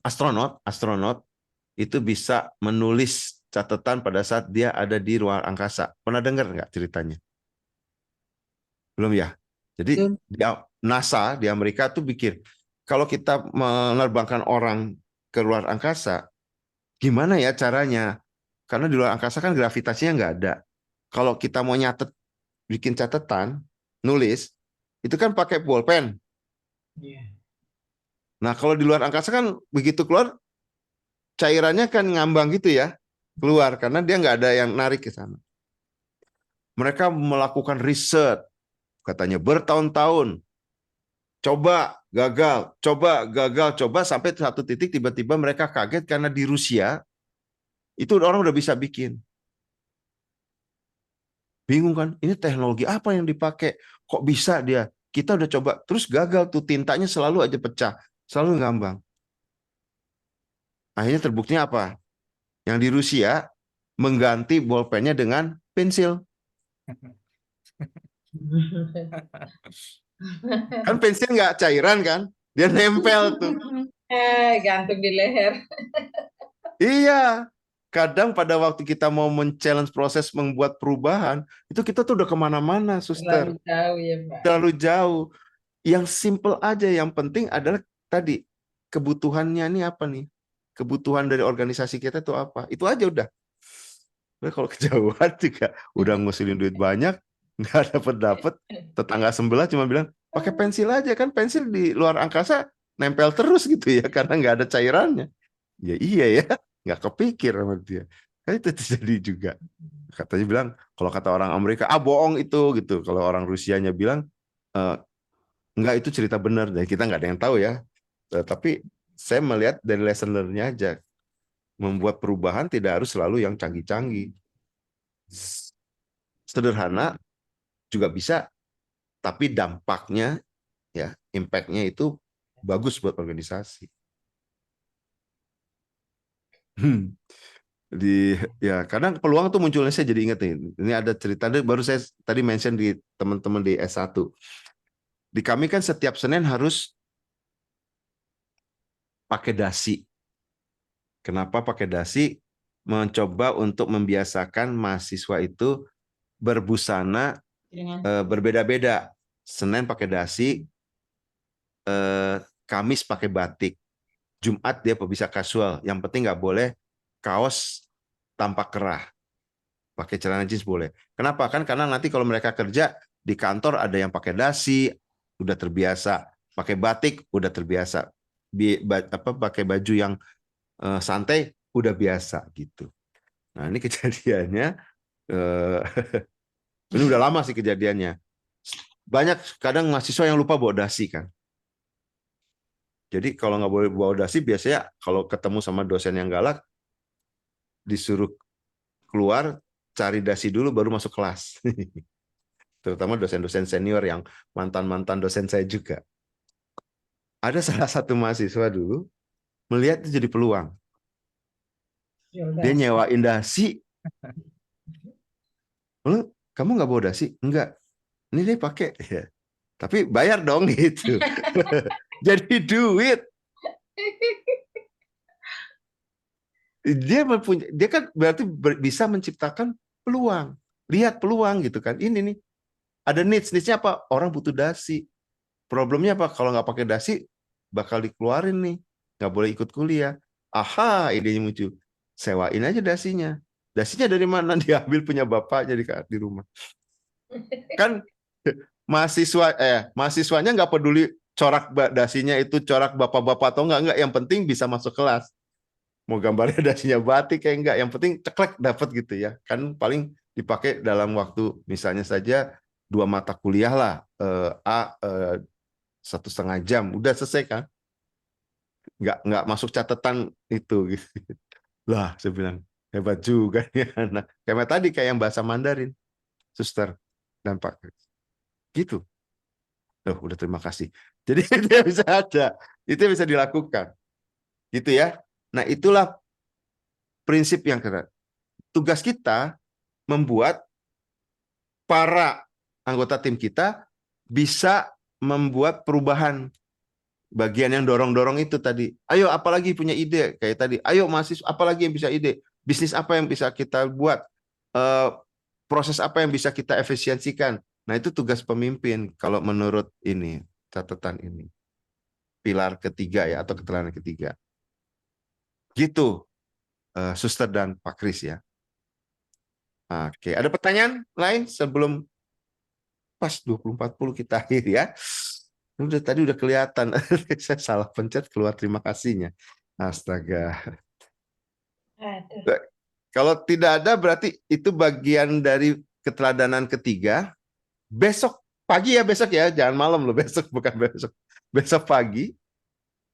astronot itu bisa menulis catatan pada saat dia ada di ruang angkasa. Pernah dengar nggak ceritanya? Belum ya? Jadi NASA di Amerika tuh pikir, kalau kita menerbangkan orang ke luar angkasa, gimana ya caranya? Karena di luar angkasa kan gravitasinya nggak ada. Kalau kita mau bikin catatan, nulis, itu kan pakai pulpen. Nah, kalau di luar angkasa kan begitu keluar, cairannya kan ngambang gitu ya, keluar. Karena dia nggak ada yang narik ke sana. Mereka melakukan riset, katanya bertahun-tahun. Coba, gagal, sampai satu titik tiba-tiba mereka kaget karena di Rusia, itu orang udah bisa bikin. Bingung kan, ini teknologi apa yang dipakai? Kok bisa dia? Kita udah coba, terus gagal tuh, tintanya selalu aja pecah, selalu ngambang. Akhirnya terbuktinya apa? Yang di Rusia mengganti bolpennya dengan pensil. Kan pensil nggak cairan kan? Dia nempel tuh. Gantung di leher. Iya. Kadang pada waktu kita mau men-challenge proses membuat perubahan, itu kita tuh udah kemana-mana, suster. Terlalu jauh ya, Pak. Terlalu jauh. Yang simple aja, yang penting adalah tadi, kebutuhannya nih apa nih? Kebutuhan dari organisasi kita tuh apa? Itu aja udah. Nah, kalau kejauhan juga udah ngusilin duit banyak, nggak dapet, tetangga sebelah cuma bilang, pakai pensil aja kan, pensil di luar angkasa nempel terus gitu ya, karena nggak ada cairannya. Ya iya ya, nggak kepikir sama dia. Kan itu terjadi juga. Katanya bilang, kalau kata orang Amerika, bohong itu gitu. Kalau orang Rusianya bilang, enggak, itu cerita benar. Dan kita nggak ada yang tahu ya. Tapi saya melihat dari lesson learn-nya aja. Membuat perubahan tidak harus selalu yang canggih-canggih. Sederhana juga bisa, tapi dampaknya, ya, impact-nya itu bagus buat organisasi. Ya kadang peluang tuh munculnya, saya jadi ingat nih, ini ada cerita baru saya tadi mention di teman-teman di S1. Di kami kan setiap Senin harus pakai dasi. Kenapa pakai dasi? Mencoba untuk membiasakan mahasiswa itu berbusana berbeda-beda. Senin pakai dasi, Kamis pakai batik, Jumat dia bisa kasual. Yang penting nggak boleh kaos tanpa kerah. Pakai celana jeans boleh. Kenapa? Kan karena nanti kalau mereka kerja di kantor ada yang pakai dasi, udah terbiasa. Pakai batik, udah terbiasa. Pakai baju yang santai, udah biasa gitu. Nah ini kejadiannya, ini udah lama sih kejadiannya. Banyak kadang mahasiswa yang lupa bawa dasi kan. Jadi kalau nggak boleh bawa dasi, biasanya kalau ketemu sama dosen yang galak, disuruh keluar, cari dasi dulu, baru masuk kelas. Terutama dosen-dosen senior yang mantan-mantan dosen saya juga. Ada salah satu mahasiswa dulu, melihat itu jadi peluang. Dia nyewain dasi. Lalu, kamu nggak bawa dasi? Enggak. Ini dia pakai. Ya. Tapi bayar dong gitu. Jadi duit. Dia kan berarti bisa menciptakan peluang. Lihat peluang gitu kan. Ini nih. Ada needs-nya apa? Orang butuh dasi. Problemnya apa? Kalau nggak pakai dasi, bakal dikeluarin nih. Nggak boleh ikut kuliah. Aha, idenya muncul. Sewain aja dasinya. Dasinya dari mana? Diambil punya bapaknya di rumah. Kan mahasiswanya nggak peduli corak dasinya itu corak bapak-bapak atau enggak. Yang penting bisa masuk kelas. Mau gambarnya dasinya batik kayak enggak. Yang penting ceklek dapat gitu ya. Kan paling dipakai dalam waktu misalnya saja 2 mata kuliah lah. 1,5 jam. Udah selesai kan? Nggak masuk catatan itu. Gitu. Lah, saya bilang, hebat juga nih anak. Kayak tadi, kayak yang bahasa Mandarin. Suster dan Pak. Gitu. Loh, udah terima kasih. Jadi itu bisa ada. Itu bisa dilakukan. Gitu ya. Nah, itulah prinsip yang keren. Tugas kita membuat para anggota tim kita bisa membuat perubahan. Bagian yang dorong-dorong itu tadi. Ayo, apalagi punya ide kayak tadi. Ayo mahasiswa, apalagi yang bisa ide. Bisnis apa yang bisa kita buat. Proses apa yang bisa kita efisiensikan. Nah, itu tugas pemimpin kalau menurut ini, catatan ini. Pilar ketiga ya, atau keterangan ketiga. Gitu, Suster dan Pak Kris ya. Oke, ada pertanyaan lain sebelum pas 20.40 kita akhir ya. Tadi udah kelihatan. Saya salah pencet, keluar terima kasihnya. Astaga. Kalau tidak ada berarti itu bagian dari keteladanan ketiga. Besok pagi ya, jangan malam loh, besok bukan besok. Besok pagi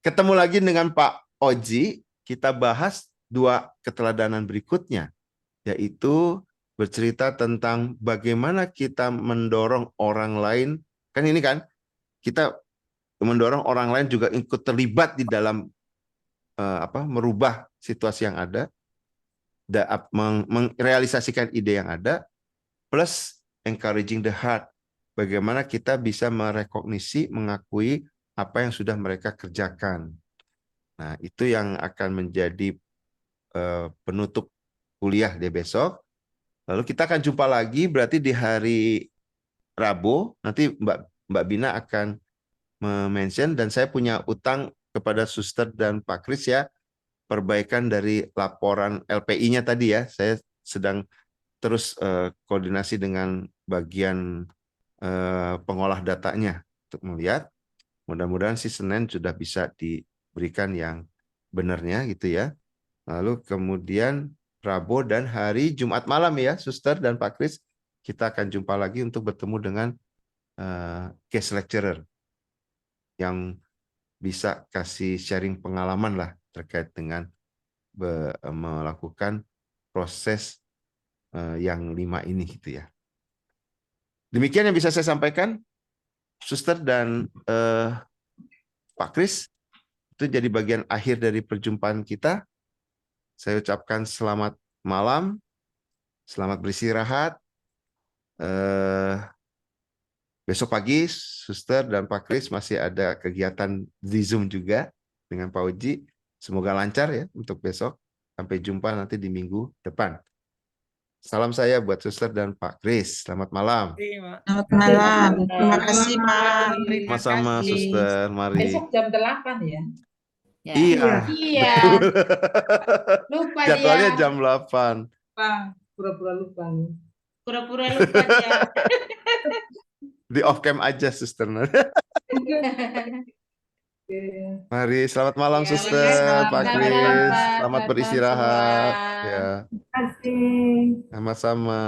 ketemu lagi dengan Pak Oji, kita bahas 2 keteladanan berikutnya, yaitu bercerita tentang bagaimana kita mendorong orang lain. Kan ini kan kita mendorong orang lain juga ikut terlibat di dalam merubah situasi yang ada, merealisasikan ide yang ada, plus encouraging the heart. Bagaimana kita bisa merekognisi, mengakui apa yang sudah mereka kerjakan. Nah, itu yang akan menjadi penutup kuliah di besok. Lalu kita akan jumpa lagi berarti di hari Rabu. Nanti Mbak Bina akan mention, dan saya punya utang kepada Suster dan Pak Kris ya, perbaikan dari laporan LPI-nya tadi ya. Saya sedang terus koordinasi dengan bagian pengolah datanya untuk melihat. Mudah-mudahan si Senin sudah bisa diberikan yang benarnya gitu ya. Lalu kemudian Rabu dan hari Jumat malam ya, Suster dan Pak Kris, kita akan jumpa lagi untuk bertemu dengan guest lecturer yang bisa kasih sharing pengalaman lah terkait dengan melakukan proses yang 5 ini gitu ya. Demikian yang bisa saya sampaikan, Suster dan Pak Kris. Itu jadi bagian akhir dari perjumpaan kita. Saya ucapkan selamat malam, selamat beristirahat. Besok pagi, Suster dan Pak Kris masih ada kegiatan di Zoom juga dengan Pak Uji. Semoga lancar ya untuk besok. Sampai jumpa nanti di minggu depan. Salam saya buat Suster dan Pak Kris. Selamat malam. Selamat malam. Terima kasih, Pak. Sama-sama, Suster. Mari. Besok jam 8 ya. Ya. Iya. Iya. Lupa Jadwalnya dia. jam 8. Pura-pura lupa nih. Pura-pura lupa dia. Di off cam aja, Suster. Mari, selamat malam, Ya, Suster, selamat Pak malam, Kris. Pak. Selamat Selamat beristirahat. semua. Ya, Terima kasih. sama-sama.